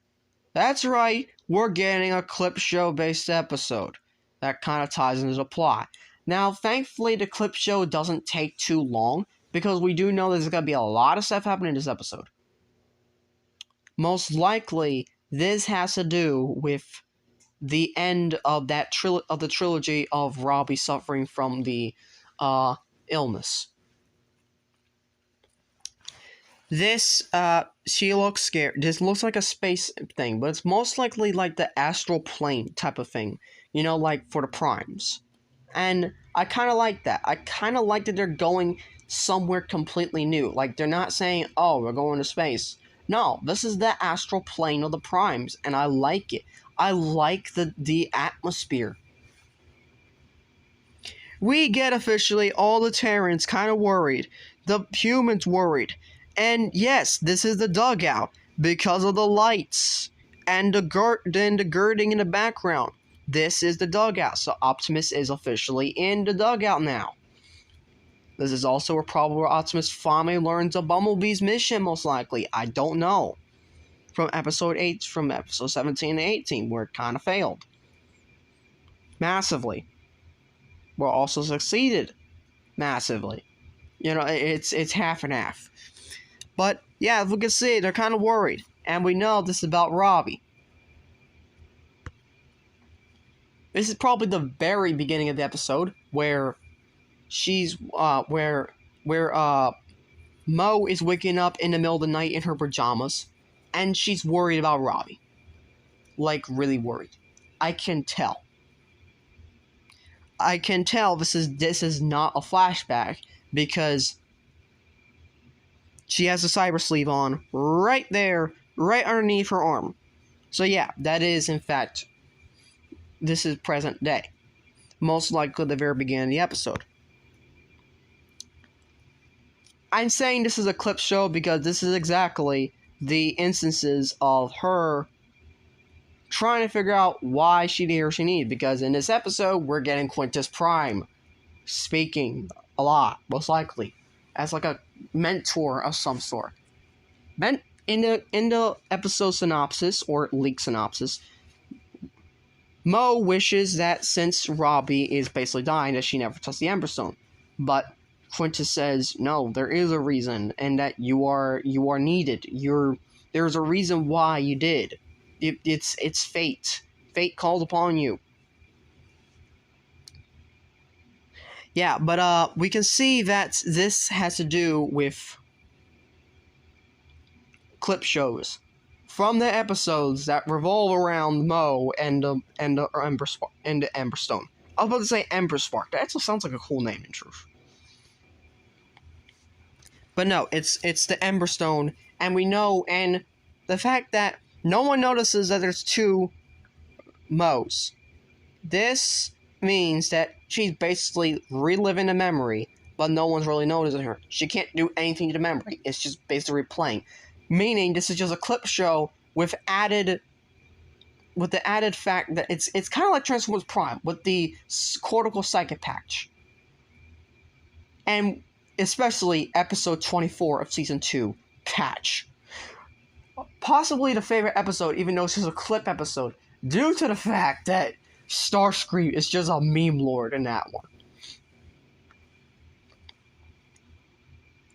That's right, we're getting a clip show based episode. That kind of ties into the plot. Now, thankfully, the clip show doesn't take too long, because we do know there's going to be a lot of stuff happening in this episode. Most likely, this has to do with the end of the trilogy of Robbie suffering from the illness. This, she looks scared. This looks like a space thing, but it's most likely like the astral plane type of thing. You know, like for the primes. And I kind of like that. I kind of like that they're going somewhere completely new. Like, they're not saying, oh, we're going to space. No, this is the astral plane of the primes, and I like it. I like the atmosphere. We get officially all the Terrans kind of worried. The humans worried. And yes, this is the dugout because of the lights and the girding in the background. This is the dugout, so Optimus is officially in the dugout now. This is also probably where Optimus finally learns of Bumblebee's mission, most likely. I don't know. From episode 17 to 18, where it kind of failed. Massively. But also succeeded. Massively. You know, it's half and half. But, yeah, as we can see, they're kind of worried. And we know this is about Robbie. This is probably the very beginning of the episode, where she's where Mo is waking up in the middle of the night in her pajamas, and she's worried about Robbie. Like, really worried. I can tell this is not a flashback, because she has a cyber sleeve on right there, right underneath her arm. So yeah, that is in fact, this is present day. Most likely the very beginning of the episode. I'm saying this is a clip show because this is exactly the instances of her trying to figure out why she did what she needed. Because in this episode, we're getting Quintus Prime speaking a lot, most likely, as like a mentor of some sort. In the episode synopsis, or leak synopsis, Mo wishes that since Robbie is basically dying, that she never touched the Emberstone. But Quintus says, no, there is a reason, and that you are needed. There's a reason why you did. It's fate. Fate called upon you. Yeah, but we can see that this has to do with clip shows from the episodes that revolve around Mo and the Emberstone. I was about to say Earthspark. That actually sounds like a cool name in truth. But no, it's the Emberstone And we know, and the fact that no one notices that there's two Moes. This means that she's basically reliving a memory, but no one's really noticing her. She can't do anything to the memory. It's just basically replaying. Meaning this is just a clip show with the added fact that it's kind of like Transformers Prime with the cortical psychic patch. And especially episode 24 of season 2, Patch. Possibly the favorite episode, even though it's just a clip episode, due to the fact that Starscream is just a meme lord in that one.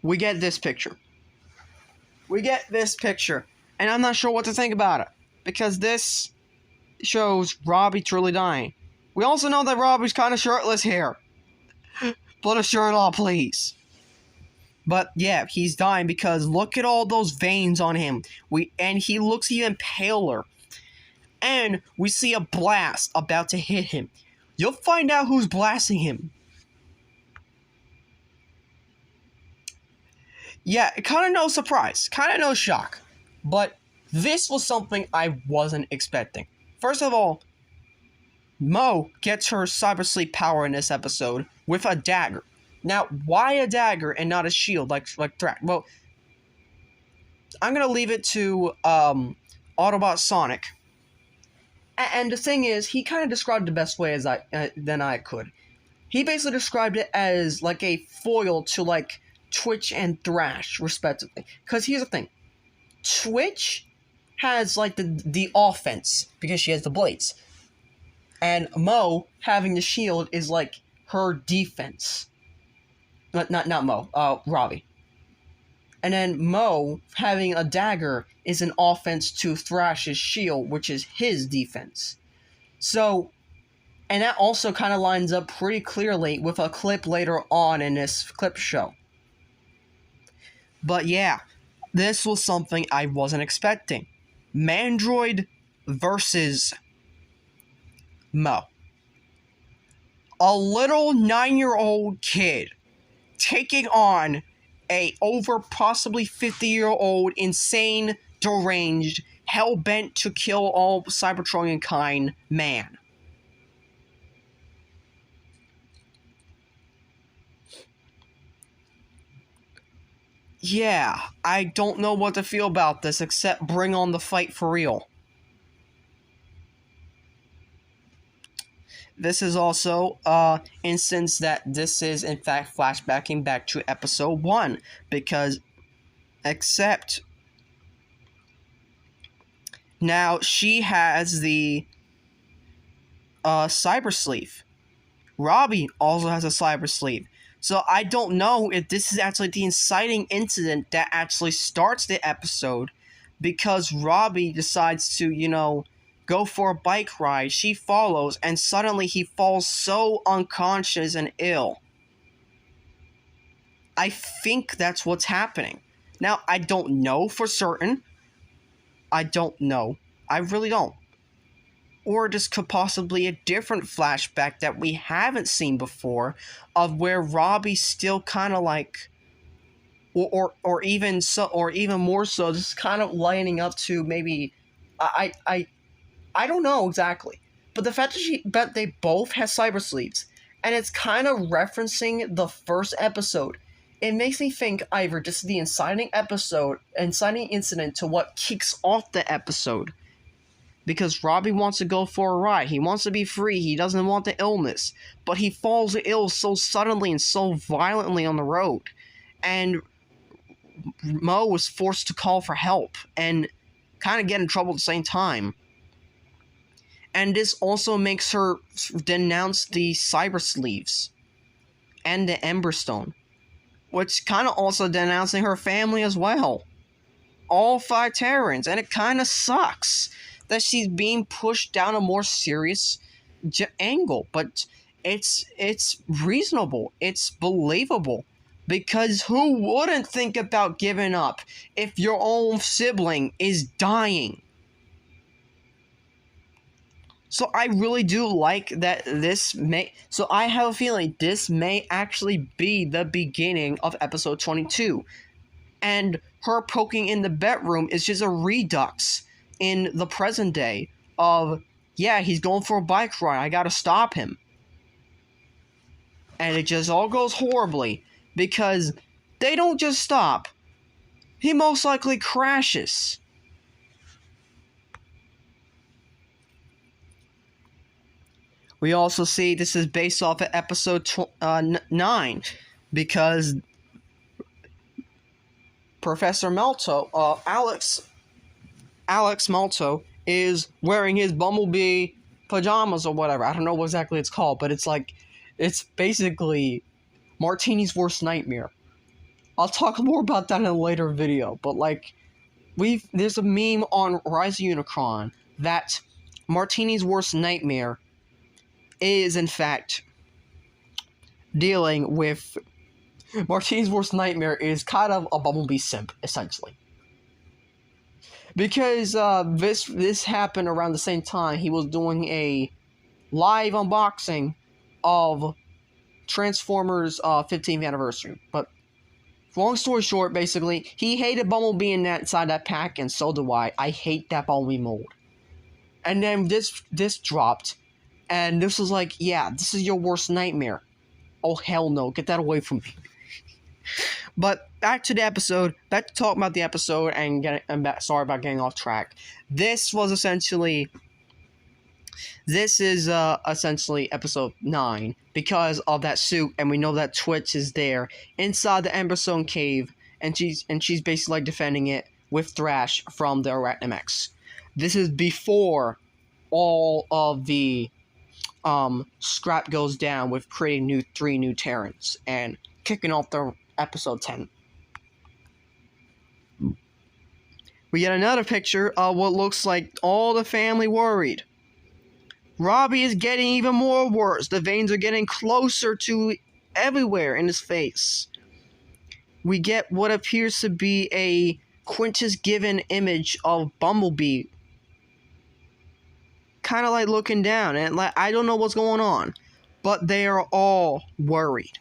We get this picture. And I'm not sure what to think about it, because this shows Robbie truly dying. We also know that Robbie's kind of shirtless here. Put a shirt on, please. But yeah, he's dying because look at all those veins on him. And he looks even paler. And we see a blast about to hit him. You'll find out who's blasting him. Yeah, kind of no surprise. Kind of no shock. But this was something I wasn't expecting. First of all, Mo gets her cyber sleep power in this episode with a dagger. Now, why a dagger and not a shield like Thrak? Well, I'm gonna leave it to Autobot Sonic. And the thing is, he kind of described it the best way than I could. He basically described it as like a foil to like Twitch and Thrash, respectively. Because here's the thing, Twitch has like the offense because she has the blades, and Mo having the shield is like her defense. Not Mo, Robbie. And then Mo having a dagger is an offense to Thrash's shield, which is his defense. So, and that also kind of lines up pretty clearly with a clip later on in this clip show. But yeah, this was something I wasn't expecting. Mandroid versus Mo. A little 9-year-old kid taking on a over possibly 50-year-old insane, deranged, hell-bent to kill all Cybertronian kind man. Yeah, I don't know what to feel about this except bring on the fight for real. This is also instance that this is in fact flashbacking back to episode 1, because except now she has the cyber sleeve. Robbie also has a cyber sleeve. So I don't know if this is actually the inciting incident that actually starts the episode, because Robbie decides to, go for a bike ride. She follows, and suddenly he falls so unconscious and ill. I think that's what's happening. Now, I don't know for certain. I don't know. I really don't. Or this could possibly a different flashback that we haven't seen before, of where Robbie's still kind of like, or even more so, just kind of lining up to maybe, I don't know exactly, but the fact that they both have cyber sleeves, and it's kind of referencing the first episode, it makes me think either this is the inciting incident to what kicks off the episode. Because Robbie wants to go for a ride. He wants to be free. He doesn't want the illness. But he falls ill so suddenly and so violently on the road. And Mo was forced to call for help and kind of get in trouble at the same time. And this also makes her denounce the cyber sleeves and the Emberstone, which kind of also denouncing her family as well. All 5 Terrans, and it kind of sucks that she's being pushed down a more serious angle, but it's reasonable, it's believable, because who wouldn't think about giving up if your own sibling is dying? So I really do like that so I have a feeling this may actually be the beginning of episode 22. And her poking in the bedroom is just a redux in the present day of, yeah, he's going for a bike ride, I gotta stop him. And it just all goes horribly, because they don't just stop. He most likely crashes. We also see this is based off of episode 9, because Professor Malto, Alex Malto, is wearing his Bumblebee pajamas or whatever. I don't know what exactly it's called, but it's basically Martini's worst nightmare. I'll talk more about that in a later video, but like, there's a meme on Rise of Unicron that Martini's worst nightmare is in fact dealing with Martini's worst nightmare is kind of a Bumblebee simp, essentially. Because this happened around the same time he was doing a live unboxing of Transformers 15th anniversary. But long story short, basically, he hated Bumblebee inside that pack, and so do I. I hate that Bumblebee mold. And then this dropped, and this was like, yeah, this is your worst nightmare. Oh, hell no, get that away from me. But back to the episode, back to talking about the episode, and sorry about getting off track. This is essentially episode 9, because of that suit, and we know that Twitch is there inside the Emberstone cave, and she's basically like defending it with Thrash from the Arachnimex. This is before all of the scrap goes down with creating 3 new Terrans and kicking off the episode 10. We get another picture of what looks like all the family worried. Robbie is getting even more worse. The veins are getting closer to everywhere in his face. We get what appears to be a Quintus given image of Bumblebee, kind of like looking down, and like, I don't know what's going on, but they are all worried.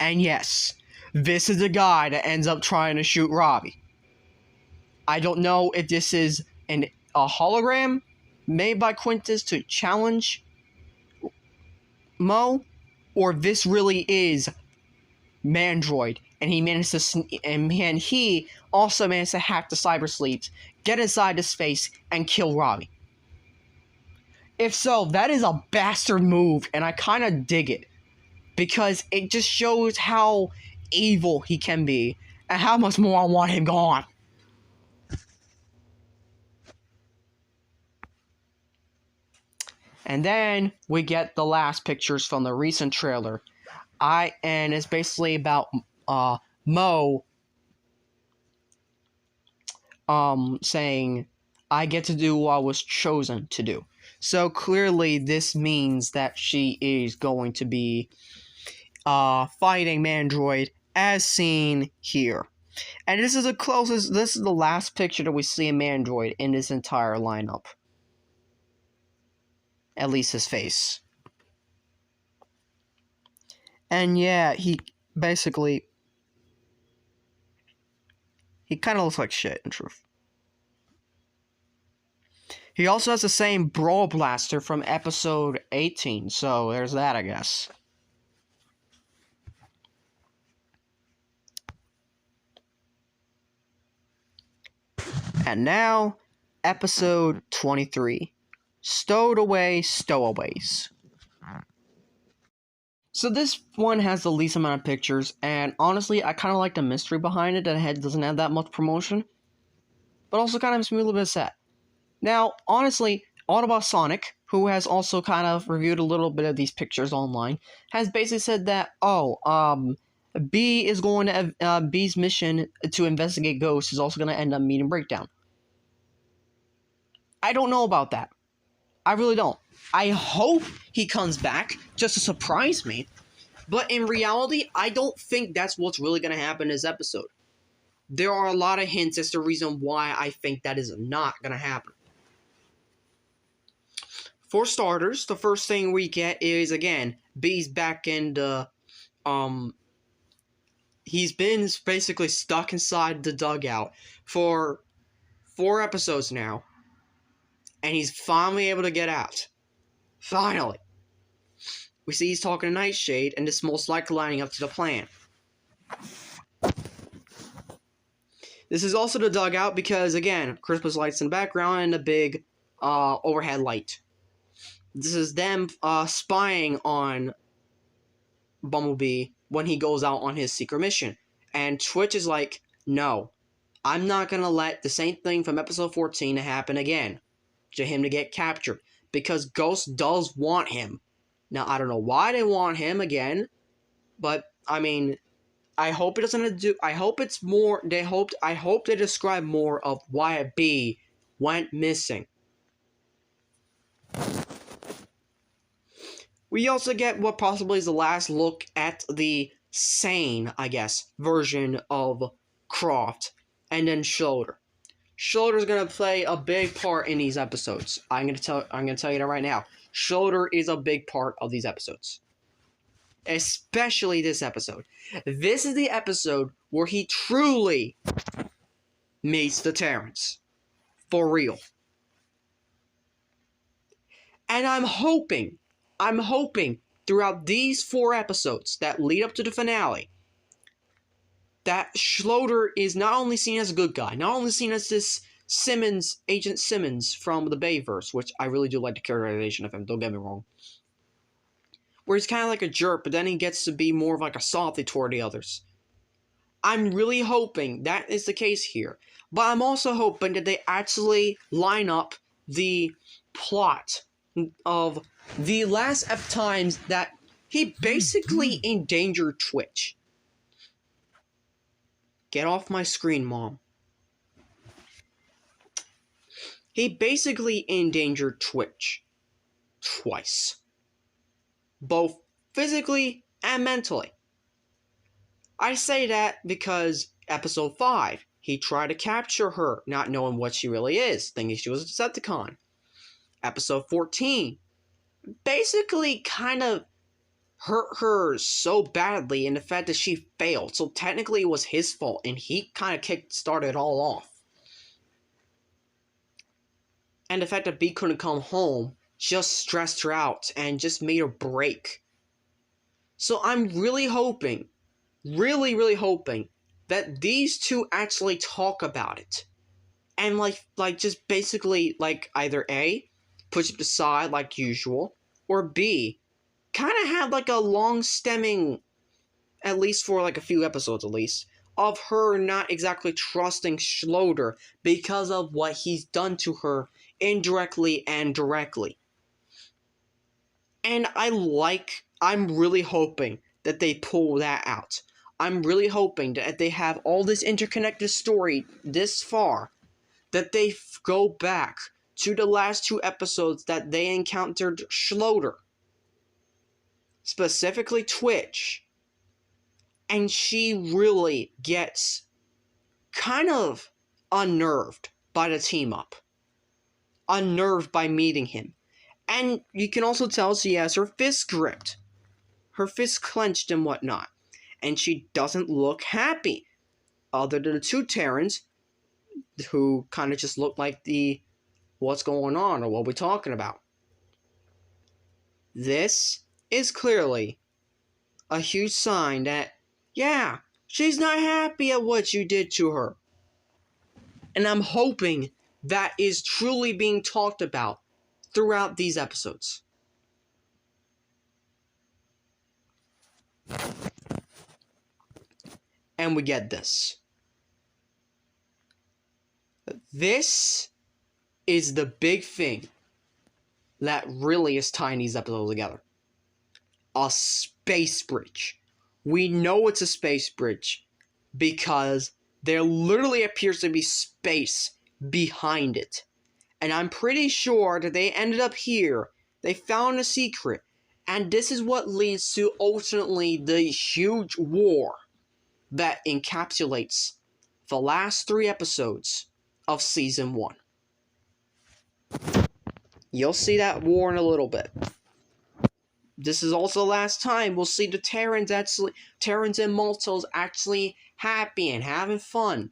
And yes, this is the guy that ends up trying to shoot Robbie. I don't know if this is a hologram made by Quintus to challenge Mo, or this really is Mandroid, and he also managed to hack the cyber sleeves, get inside his face, and kill Robbie. If so, that is a bastard move, and I kind of dig it, because it just shows how evil he can be, and how much more I want him gone. And then we get the last pictures from the recent trailer. And it's basically about Mo saying, I get to do what I was chosen to do. So clearly this means that she is going to be fighting Mandroid as seen here. And this is the last picture that we see of Mandroid in this entire lineup. At least his face. And yeah, he basically, he kind of looks like shit, in truth. He also has the same Brawl Blaster from episode 18, so there's that, I guess. And now, episode 23. Stowed Away Stowaways. So this one has the least amount of pictures, and honestly, I kind of like the mystery behind it, that it doesn't have that much promotion. But also kind of makes me a little bit sad. Now, honestly, Autobot Sonic, who has also kind of reviewed a little bit of these pictures online, has basically said that, B is going to, B's mission to investigate ghosts is also going to end up meeting Breakdown. I don't know about that. I really don't. I hope he comes back just to surprise me, but in reality, I don't think that's what's really going to happen in this episode. There are a lot of hints as to the reason why I think that is not going to happen. For starters, the first thing we get is, again, B's back in the he's been basically stuck inside the dugout for 4 episodes now, and he's finally able to get out. Finally! We see he's talking to Nightshade, and this most likely lining up to the plan. This is also the dugout because, again, Christmas lights in the background and a big overhead light. This is them spying on Bumblebee when he goes out on his secret mission. And Twitch is like, no, I'm not going to let the same thing from episode 14 to happen again. To him to get captured. Because Ghost does want him. Now, I don't know why they want him again. But, I mean, I hope it doesn't do. I hope it's more. I hope they describe more of why B went missing. We also get what possibly is the last look at the sane, I guess, version of Croft, and then Shoulder. Shoulder's gonna play a big part in these episodes. I'm gonna tell you that right now. Shoulder is a big part of these episodes. Especially this episode. This is the episode where he truly meets the Terrans. For real. And I'm hoping throughout these 4 episodes that lead up to the finale that Schroeder is not only seen as a good guy, not only seen as this Agent Simmons from the Bayverse, which I really do like the characterization of him, don't get me wrong. Where he's kind of like a jerk, but then he gets to be more of like a softy toward the others. I'm really hoping that is the case here. But I'm also hoping that they actually line up the plot of the last times that he basically endangered Twitch. Get off my screen, Mom. He basically endangered Twitch. Twice. Both physically and mentally. I say that because episode 5, he tried to capture her, not knowing what she really is, thinking she was a Decepticon. Episode 14, basically kind of hurt her so badly in the fact that she failed. So technically it was his fault, and he kind of started it all off. And the fact that B couldn't come home just stressed her out and just made her break. So I'm really hoping, really hoping that these two actually talk about it. And like just basically like either A, push it aside like usual, or B, kind of have like a long stemming, at least for like a few episodes at least, of her not exactly trusting Schroeder because of what he's done to her indirectly and directly. And I'm really hoping that they pull that out. I'm really hoping that they have all this interconnected story this far, that they go back to the last 2 episodes that they encountered Schroeder, specifically Twitch, and she really gets kind of unnerved by the team up, unnerved by meeting him, and you can also tell she has her fist gripped, her fist clenched and whatnot, and she doesn't look happy, other than the 2 Terrans, who kind of just look like the what's going on or what we're talking about. This is clearly a huge sign that, yeah, she's not happy at what you did to her. And I'm hoping that is truly being talked about throughout these episodes. And we get this. This is the big thing that really is tying these episodes together. A space bridge. We know it's a space bridge because there literally appears to be space behind it. And I'm pretty sure that they ended up here. They found a secret. And this is what leads to ultimately the huge war that encapsulates the last 3 episodes of Season 1. You'll see that war in a little bit. this is also the last time we'll see the Terrans and Maltos actually happy and having fun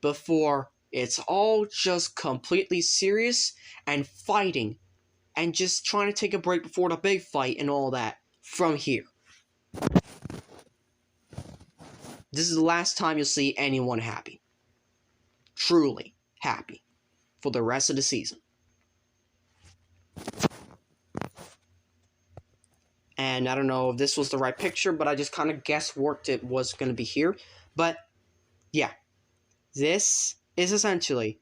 before it's all just completely serious and fighting and just trying to take a break before the big fight and all that from here. This is the last time you'll see anyone happy. Truly happy for the rest of the season. And I don't know if this was the right picture, but I just kind of guessworked it was going to be here. But, yeah. This is essentially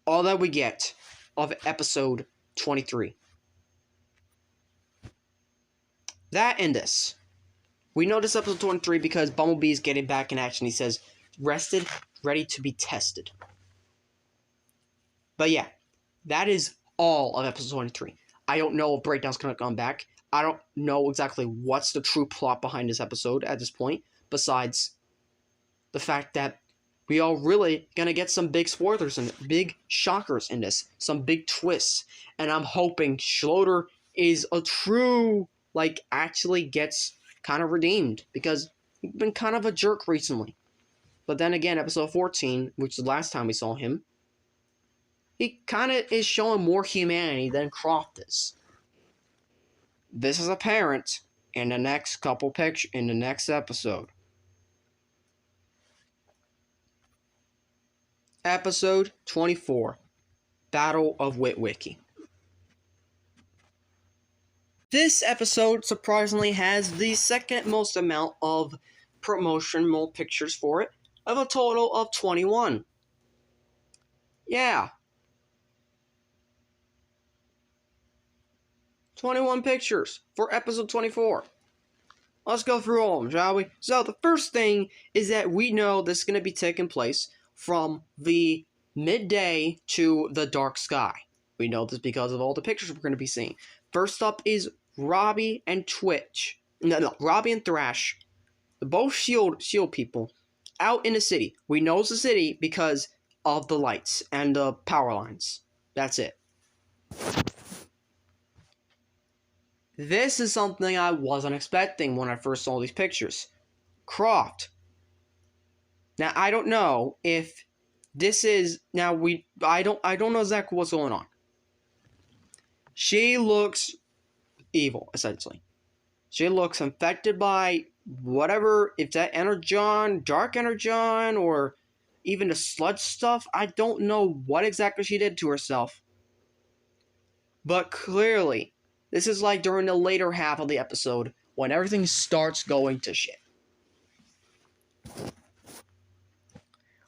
all that we get of episode 23. That and this. We know this episode 23 because Bumblebee is getting back in action. He says, rested, ready to be tested. But yeah, that is all of episode 23. I don't know if Breakdown's going to come back. I don't know exactly what's the true plot behind this episode at this point, besides the fact that we are really going to get some big spoilers and big shockers in this, some big twists, and I'm hoping Schroeder is a true, actually gets kind of redeemed, because he's been kind of a jerk recently. But then again, episode 14, which is the last time we saw him, he kind of is showing more humanity than Croft is. This is apparent in the next in the next episode. Episode 24, Battle of Witwicky. This episode surprisingly has the second most amount of promotional pictures for it, of a total of 21. Yeah. 21 pictures for episode 24. Let's go through all of them, shall we? So the first thing is that we know this is going to be taking place from the midday to the dark sky. We know this because of all the pictures we're going to be seeing. First up is Robbie and Robbie and Thrash, both shield people, out in the city. We know it's a city because of the lights and the power lines. That's it. This is something I wasn't expecting when I first saw these pictures. Croft. Now I don't know if this is I don't know exactly what's going on. She looks evil, essentially. She looks infected by whatever, if that Energon, Dark Energon, or even the sludge stuff. I don't know what exactly she did to herself. But clearly, this is like during the later half of the episode, when everything starts going to shit.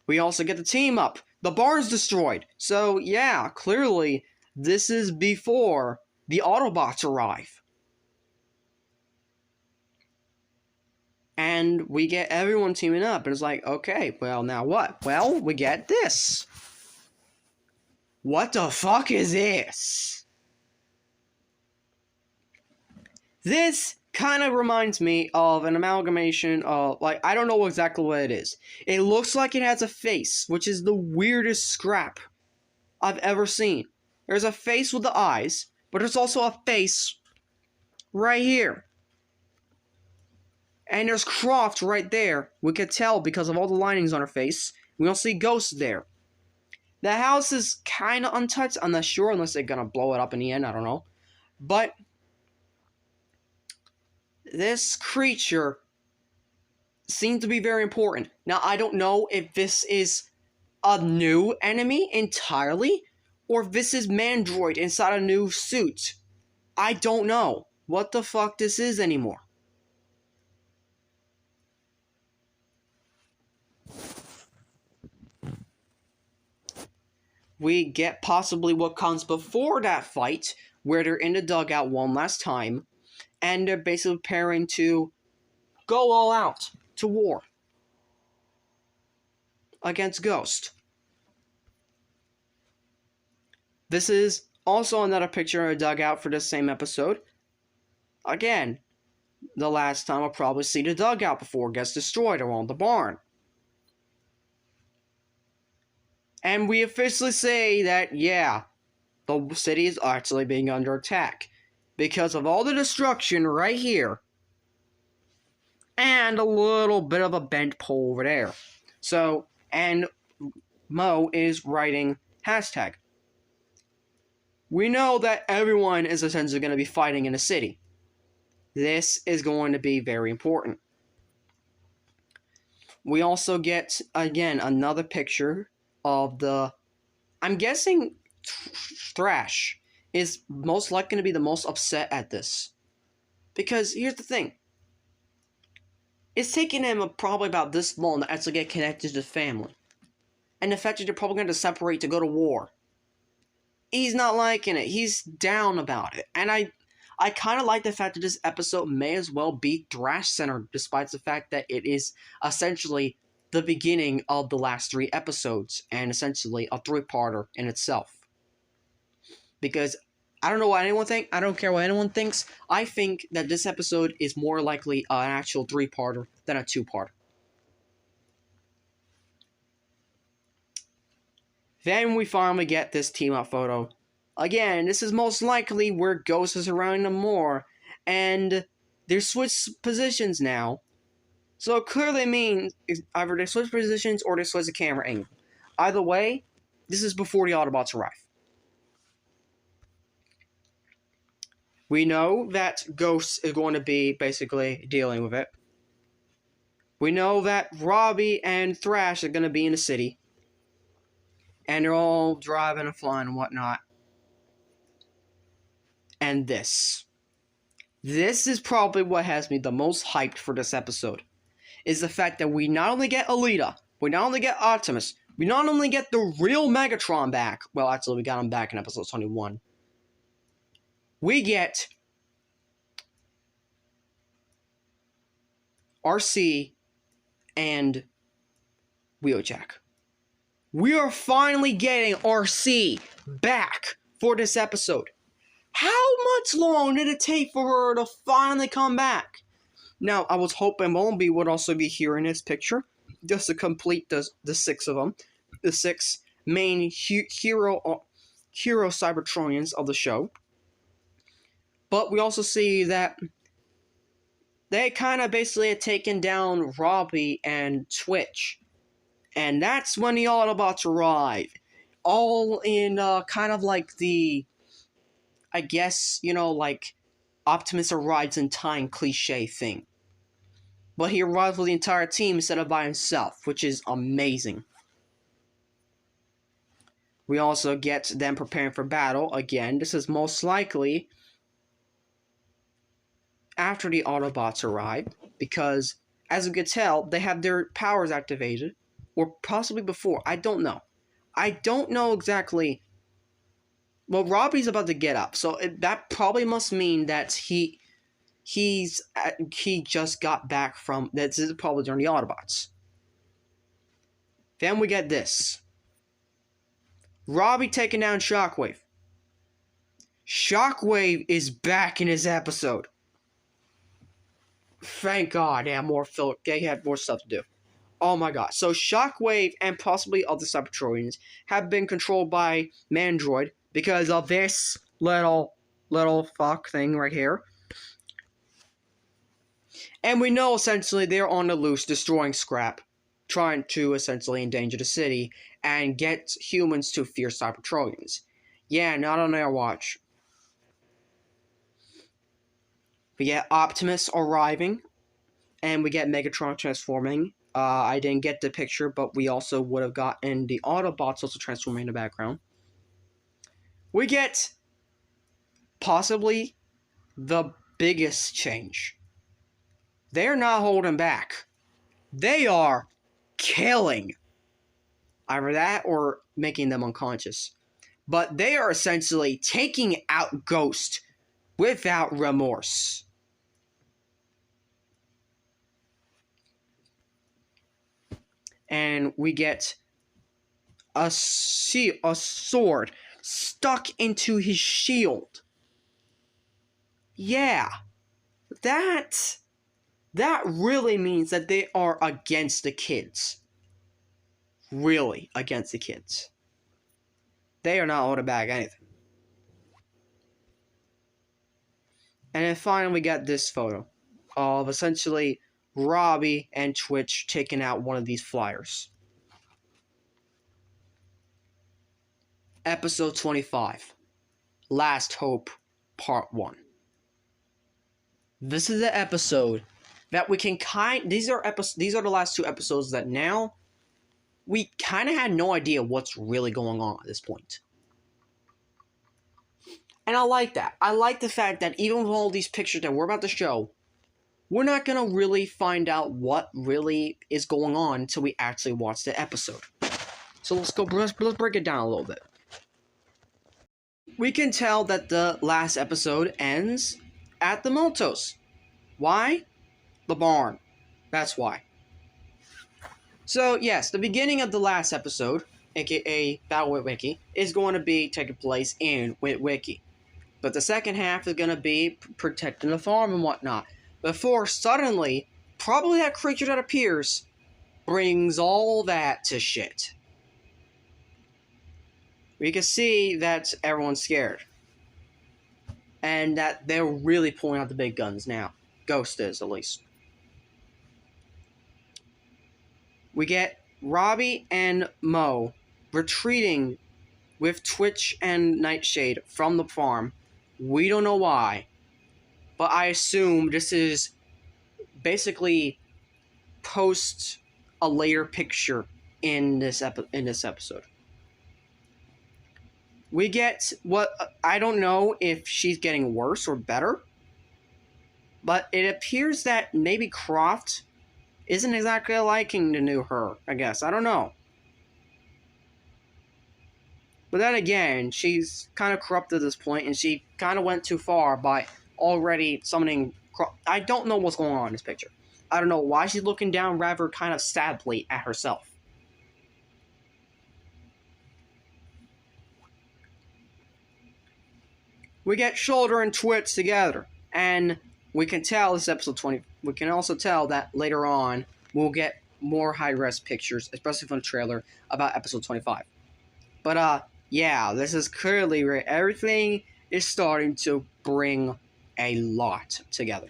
We also get the team up. The barn's destroyed. So yeah, clearly, this is before the Autobots arrive. And we get everyone teaming up, and it's like, okay, well, now what? Well, we get this. What the fuck is this? This kind of reminds me of an amalgamation of, I don't know exactly what it is. It looks like it has a face, which is the weirdest scrap I've ever seen. There's a face with the eyes, but there's also a face right here. And there's Croft right there. We could tell because of all the linings on her face. We don't see ghosts there. The house is kind of untouched. I'm not sure unless they're going to blow it up in the end. I don't know. But this creature seems to be very important. Now, I don't know if this is a new enemy entirely, or if this is Mandroid inside a new suit. I don't know what the fuck this is anymore. We get possibly what comes before that fight, where they're in the dugout one last time, and they're basically preparing to go all out to war against Ghost. This is also another picture of a dugout for this same episode. Again, the last time I'll probably see the dugout before it gets destroyed around the barn. And we officially say that, yeah, the city is actually being under attack. because of all the destruction right here, and a little bit of a bent pole over there. So, and Mo is writing hashtag. We know that everyone is essentially going to be fighting in the city. This is going to be very important. We also get, again, another picture of the... I'm guessing Thrash is most likely going to be the most upset at this. Because here's the thing. It's taking him probably about this long to actually get connected to the family. And the fact that they're probably going to separate to go to war. He's not liking it. He's down about it. And I kind of like the fact that this episode may as well be Thrash-centered, despite the fact that it is essentially the beginning of the last 3 episodes, and essentially a 3-parter in itself. Because I don't know what anyone thinks. I don't care what anyone thinks. I think that this episode is more likely an actual 3-parter than a 2-parter. Then we finally get this team-up photo. Again, this is most likely where Ghost is around them more, and they're switched positions now. So it clearly means either they switch positions or they switch the camera angle. Either way, this is before the Autobots arrive. We know that Ghost is going to be basically dealing with it. We know that Robbie and Thrash are going to be in the city. And they're all driving and flying and whatnot. And this is probably what has me the most hyped for this episode, is the fact that we not only get Elita, we not only get Optimus, we not only get the real Megatron back, well actually we got him back in episode 21, we get RC and Wheeljack. We are finally getting RC back for this episode. How much long did it take for her to finally come back? Now, I was hoping Bumblebee would also be here in this picture, just to complete the 6 of them. The 6 main hero Cybertronians of the show. But we also see that they kind of basically had taken down Robbie and Twitch. And that's when the Autobots arrive. All in kind of like the... I guess, you know, like, Optimus arrives in time cliche thing. But he arrives with the entire team instead of by himself, which is amazing. We also get them preparing for battle. Again, this is most likely after the Autobots arrive, because, as you can tell, they have their powers activated, or possibly before. I don't know. I don't know exactly... Well, Robbie's about to get up, so that probably must mean that he just got back from... This is probably during the Autobots. Then we get this. Robbie taking down Shockwave. Shockwave is back in this episode. Thank God they had more stuff to do. Oh my god. So Shockwave and possibly other Cybertronians have been controlled by Mandroid because of this little fuck thing right here. And we know essentially they're on the loose destroying scrap, trying to essentially endanger the city and get humans to fear Cybertronians. Yeah, not on their watch. We get Optimus arriving, and we get Megatron transforming. I didn't get the picture, but we also would have gotten the Autobots also transforming in the background. We get possibly the biggest change. They're not holding back. They are killing. Either that or making them unconscious. But they are essentially taking out Ghost without remorse. And we get a sword stuck into his shield. Yeah, that really means that they are against the kids. Really against the kids. They are not holding back anything. And then finally we got this photo of essentially Robbie and Twitch taking out one of these flyers. Episode 25. Last Hope, Part 1. This is the episode that we can these are the last 2 episodes that now we kind of had no idea what's really going on at this point. And I like that. I like the fact that even with all these pictures that we're about to show, we're not going to really find out what really is going on until we actually watch the episode. So let's break it down a little bit. We can tell that the last episode ends at the Motos. Why? The barn. That's why. So yes, the beginning of the last episode, aka Battle Witwicky, is going to be taking place in Witwicky. But the second half is going to be protecting the farm and whatnot. Before suddenly, probably that creature that appears brings all that to shit. We can see that everyone's scared. And that they're really pulling out the big guns now. Ghost is, at least. We get Robbie and Mo retreating with Twitch and Nightshade from the farm. We don't know why. But I assume this is basically post a later picture in this episode. We get what I don't know if she's getting worse or better, but it appears that maybe Croft isn't exactly liking the new her, I guess. I don't know. But then again, she's kind of corrupt at this point, and she kind of went too far by already summoning... I don't know what's going on in this picture. I don't know why she's looking down rather kind of sadly at herself. We get Shoulder and Twitch together, and we can tell this episode 20. We can also tell that later on we'll get more high-res pictures, especially from the trailer, about episode 25. But yeah, this is clearly where everything is starting to bring a lot together.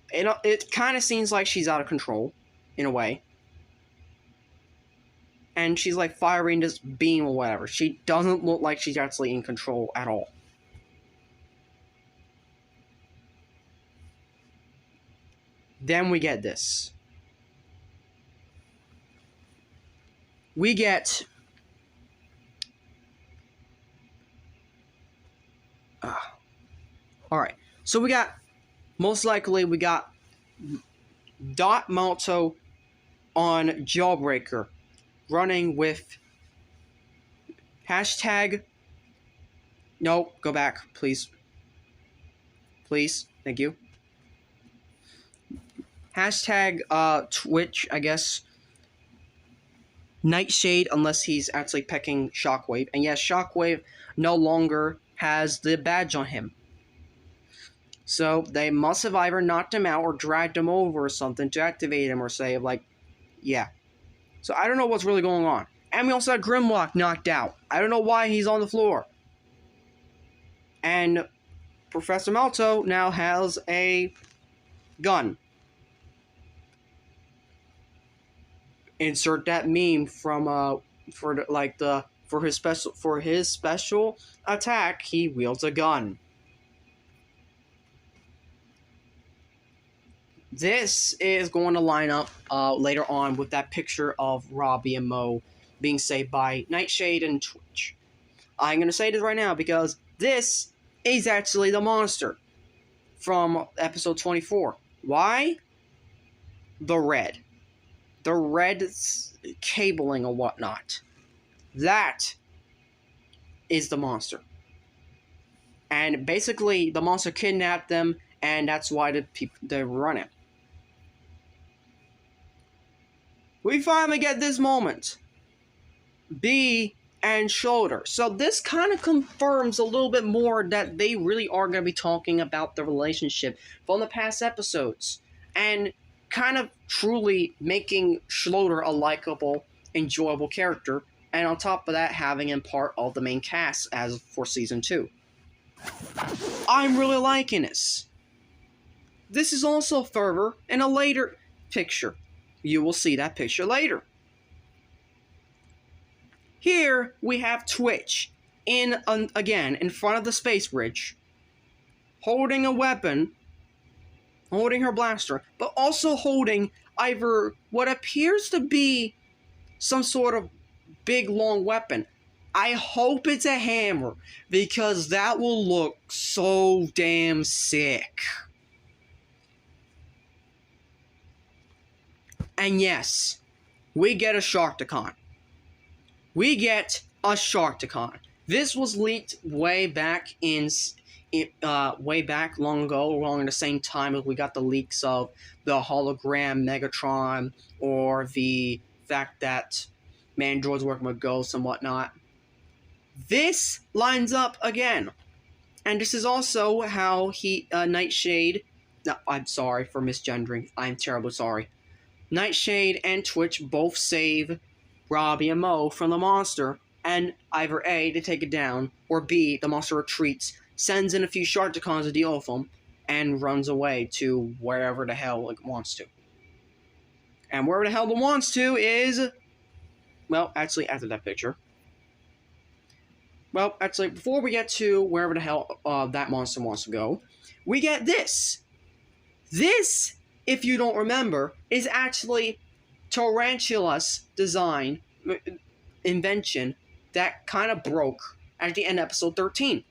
It kind of seems like she's out of control, in a way. And she's like firing this beam or whatever. She doesn't look like she's actually in control at all. Then we get this. We get... Alright, so we got... Most likely we got Dot Malto on Jawbreaker running with hashtag... No, go back, please. Please, thank you. Hashtag Twitch, I guess. Nightshade, unless he's actually pecking Shockwave. And yes, Shockwave no longer has the badge on him. So they must have either knocked him out or dragged him over or something to activate him or say, like, yeah. So I don't know what's really going on. And we also had Grimlock knocked out. I don't know why he's on the floor. And Professor Malto now has a gun. Insert that meme from for his special attack, he wields a gun. This is going to line up later on with that picture of Robbie and Mo being saved by Nightshade and Twitch. I'm going to say this right now because this is actually the monster from episode 24. Why? The red cabling or whatnot. That is the monster. And basically, the monster kidnapped them, and that's why they're running. We finally get this moment. B and Shoulder. So this kind of confirms a little bit more that they really are going to be talking about the relationship from the past episodes. And kind of truly making Schroeder a likable, enjoyable character, and on top of that, having him part of the main cast as for Season 2. I'm really liking this. This is also further in a later picture. You will see that picture later. Here we have Twitch again in front of the space bridge, holding a weapon, holding her blaster, but also holding either what appears to be some sort of big long weapon. I hope it's a hammer, because that will look so damn sick. And yes, we get a Sharkticon. We get a Sharkticon. This was leaked way back long ago, along the same time as we got the leaks of the hologram Megatron, or the fact that Mandroid's working with ghosts and whatnot. This lines up again. And this is also how Nightshade... No, I'm sorry for misgendering. I'm terribly sorry. Nightshade and Twitch both save Robbie and Mo from the monster, and either A, they take it down, or B, the monster retreats, sends in a few Sharkticons to deal with them, and runs away to wherever the hell it wants to. And wherever the hell it wants to is... Well, actually, after that picture. Well, actually, before we get to wherever the hell that monster wants to go, we get this. This, if you don't remember, is actually Tarantula's design, invention, that kind of broke at the end of episode 13.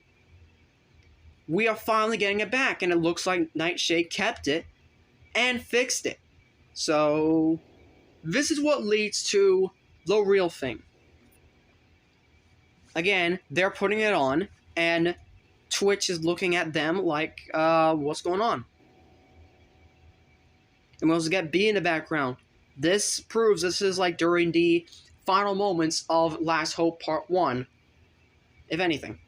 We are finally getting it back, and it looks like Nightshade kept it and fixed it. So, this is what leads to the real thing. Again, they're putting it on, and Twitch is looking at them like, what's going on? And we also get B in the background. This proves this is like during the final moments of Last Hope Part 1, if anything.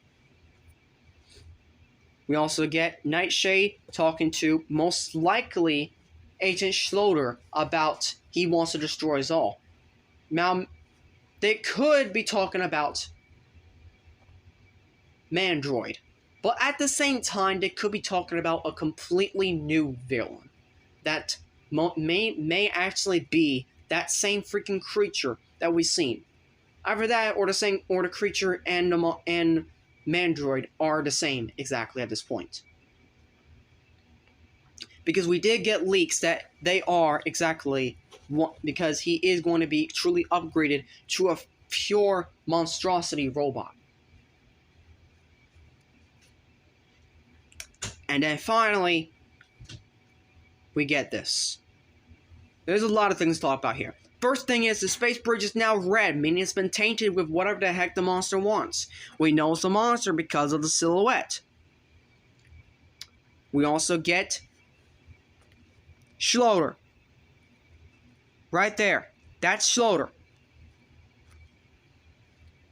We also get Nightshade talking to, most likely, Agent Schloeder about he wants to destroy us all. Now, they could be talking about Mandroid, but at the same time, they could be talking about a completely new villain that may actually be that same freaking creature that we've seen. Either that, or the creature and Mandroid are the same exactly at this point. Because we did get leaks that they are exactly one, because he is going to be truly upgraded to a pure monstrosity robot. And then finally, we get this. There's a lot of things to talk about here. First thing is, the space bridge is now red, meaning it's been tainted with whatever the heck the monster wants. We know it's a monster because of the silhouette. We also get Schloeder. Right there. That's Schloeder.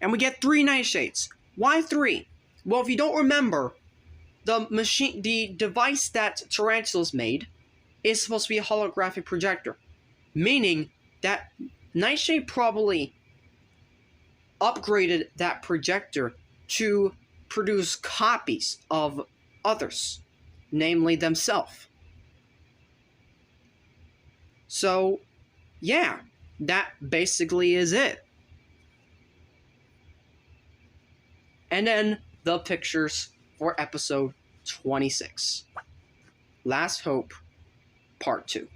And we get 3 Nightshades. Why 3? Well, if you don't remember, the device that Tarantula's made is supposed to be a holographic projector. Meaning that Nightshade probably upgraded that projector to produce copies of others, namely themselves. So, yeah, that basically is it. And then the pictures for episode 26. Last Hope, Part 2.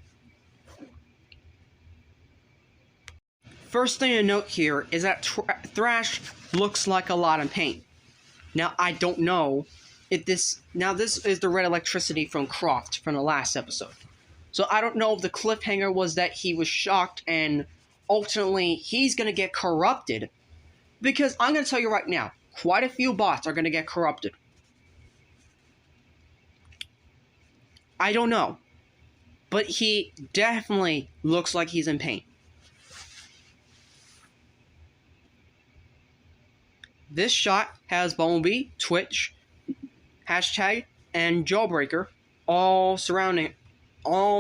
First thing to note here is that Thrash looks like a lot in pain. Now, I don't know if this... Now, this is the red electricity from Croft from the last episode. So, I don't know if the cliffhanger was that he was shocked and ultimately he's going to get corrupted. Because I'm going to tell you right now, quite a few bots are going to get corrupted. I don't know. But he definitely looks like he's in pain. This shot has Bumblebee, Twitch, hashtag, and Jawbreaker all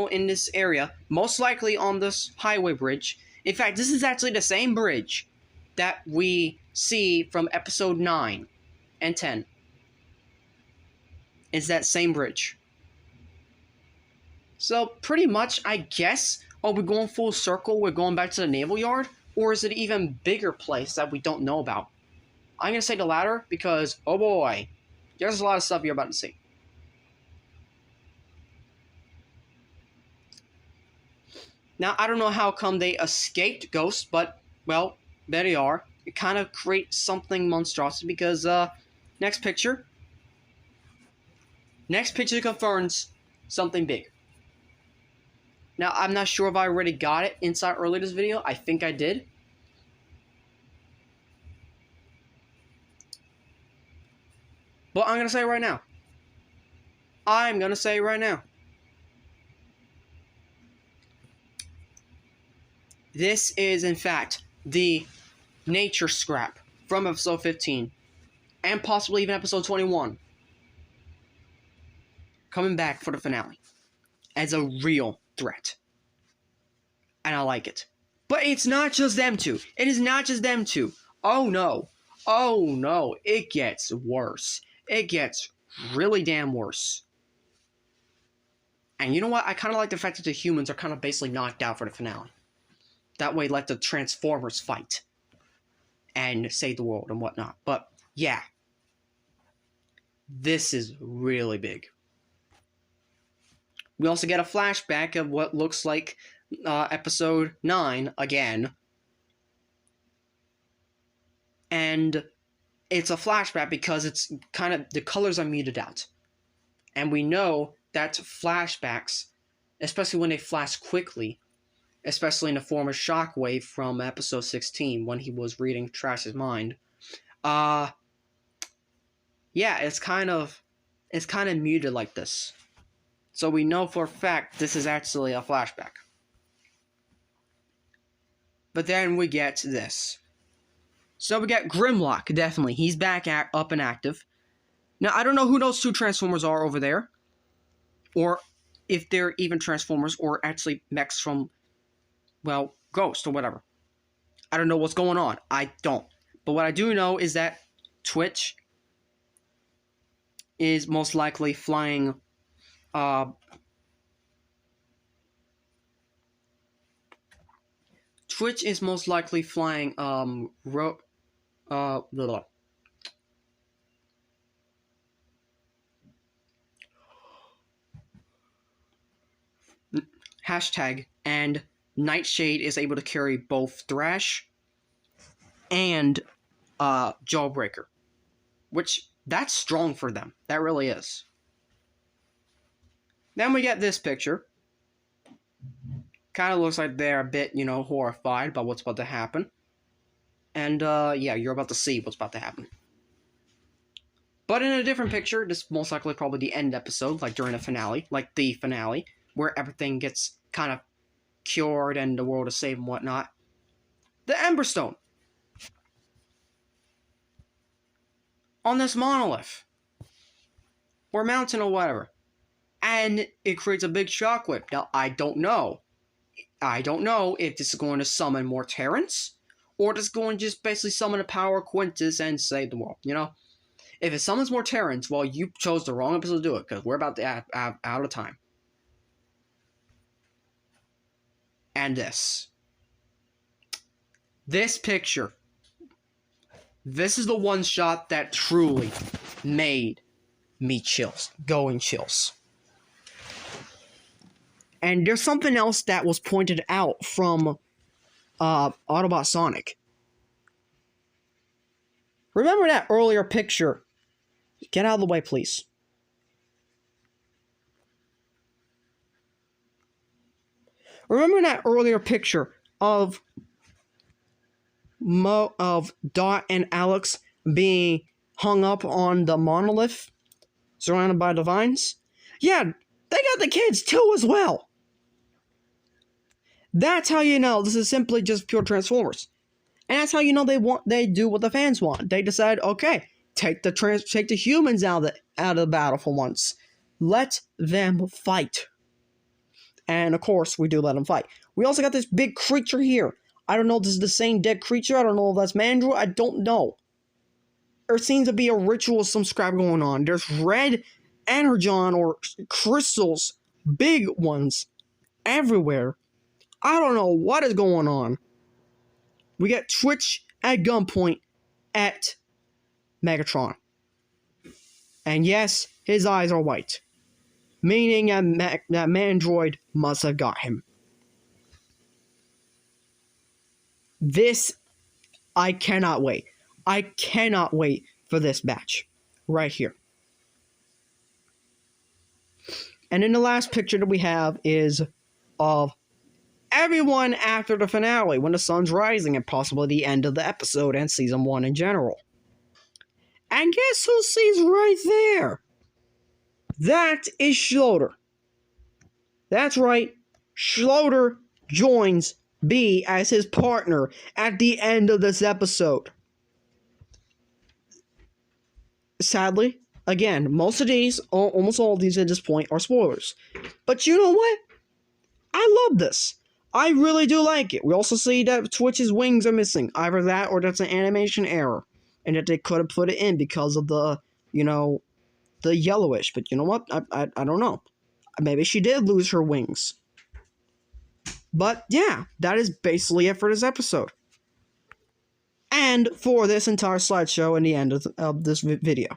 in this area, most likely on this highway bridge. In fact, this is actually the same bridge that we see from episode 9 and 10. It's that same bridge. So pretty much, I guess, are we going full circle? We're going back to the naval yard? Or is it an even bigger place that we don't know about? I'm going to say the latter because, oh boy, there's a lot of stuff you're about to see. Now, I don't know how come they escaped Ghost, but, well, there they are. It kind of creates something monstrosity because, next picture confirms something big. Now, I'm not sure if I already got it inside earlier this video. I think I did. But I'm going to say it right now. This is, in fact, the nature scrap from episode 15. And possibly even episode 21. Coming back for the finale. As a real threat. And I like it. But it's not just them two. It is not just them two. Oh no. Oh no. It gets worse. It gets really damn worse. And you know what? I kind of like the fact that the humans are kind of basically knocked out for the finale. That way, let the Transformers fight. And save the world and whatnot. But, yeah. This is really big. We also get a flashback of what looks like episode 9 again. And it's a flashback because it's kind of, the colors are muted out. And we know that flashbacks, especially when they flash quickly, especially in the form of Shockwave from episode 16 when he was reading Trash's mind, yeah, it's kind of muted like this. So we know for a fact this is actually a flashback. But then we get this. So we get Grimlock, definitely. He's back up and active. Now, I don't know who those two Transformers are over there. Or if they're even Transformers or actually mechs from, well, Ghost or whatever. I don't know what's going on. I don't. But what I do know is that Twitch is most likely flying hashtag, and Nightshade is able to carry both Thrash and Jawbreaker. Which, that's strong for them. That really is. Then we get this picture. Kind of looks like they're a bit, horrified by what's about to happen. And, yeah, you're about to see what's about to happen. But in a different picture, this most likely probably the end episode, like during the finale, where everything gets kind of cured and the world is saved and whatnot. The Emberstone. On this monolith. Or mountain or whatever. And it creates a big shockwave. Now, I don't know if this is going to summon more Terrans, or it's going to just basically summon the power of Quintus and save the world, If it summons more Terrans, well, you chose the wrong episode to do it, because we're about to out of time. And this picture. This is the one shot that truly made me chills. Going chills. And there's something else that was pointed out from Autobot Sonic. Remember that earlier picture? Get out of the way, please. Remember that earlier picture of Dot and Alex being hung up on the monolith, surrounded by the vines? Yeah, they got the kids too as well. That's how you know this is simply just pure Transformers. And that's how you know they do what the fans want. They decide, okay, take the humans out of the battle for once. Let them fight. And of course, we do let them fight. We also got this big creature here. I don't know if this is the same dead creature. I don't know if that's Mandrill. I don't know. There seems to be a ritual of some scrap going on. There's red energon or crystals, big ones, everywhere. I don't know what is going on. We got Twitch at gunpoint at Megatron. And yes, his eyes are white. Meaning that Mandroid must have got him. This, I cannot wait. I cannot wait for this batch. Right here. And then the last picture that we have is of everyone after the finale, when the sun's rising, and possibly the end of the episode and season 1 in general. And guess who sees right there? That is Schloter. That's right, Schloter joins B as his partner at the end of this episode. Sadly, again, most of these, almost all of these at this point, are spoilers. But you know what? I love this. I really do like it. We also see that Twitch's wings are missing. Either that or that's an animation error. And that they could have put it in because of the, the yellowish. But you know what? I don't know. Maybe she did lose her wings. But yeah, that is basically it for this episode. And for this entire slideshow in the end of this video.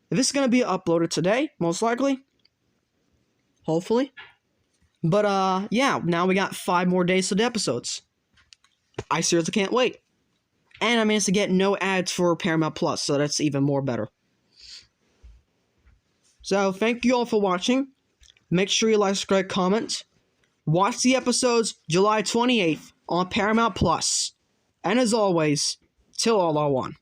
This is going to be uploaded today, most likely. Hopefully. But yeah, now we got 5 more days to the episodes. I seriously can't wait. And I managed to get no ads for Paramount Plus, so that's even more better. So, thank you all for watching. Make sure you like, subscribe, comment. Watch the episodes July 28th on Paramount Plus. And as always, till all are one.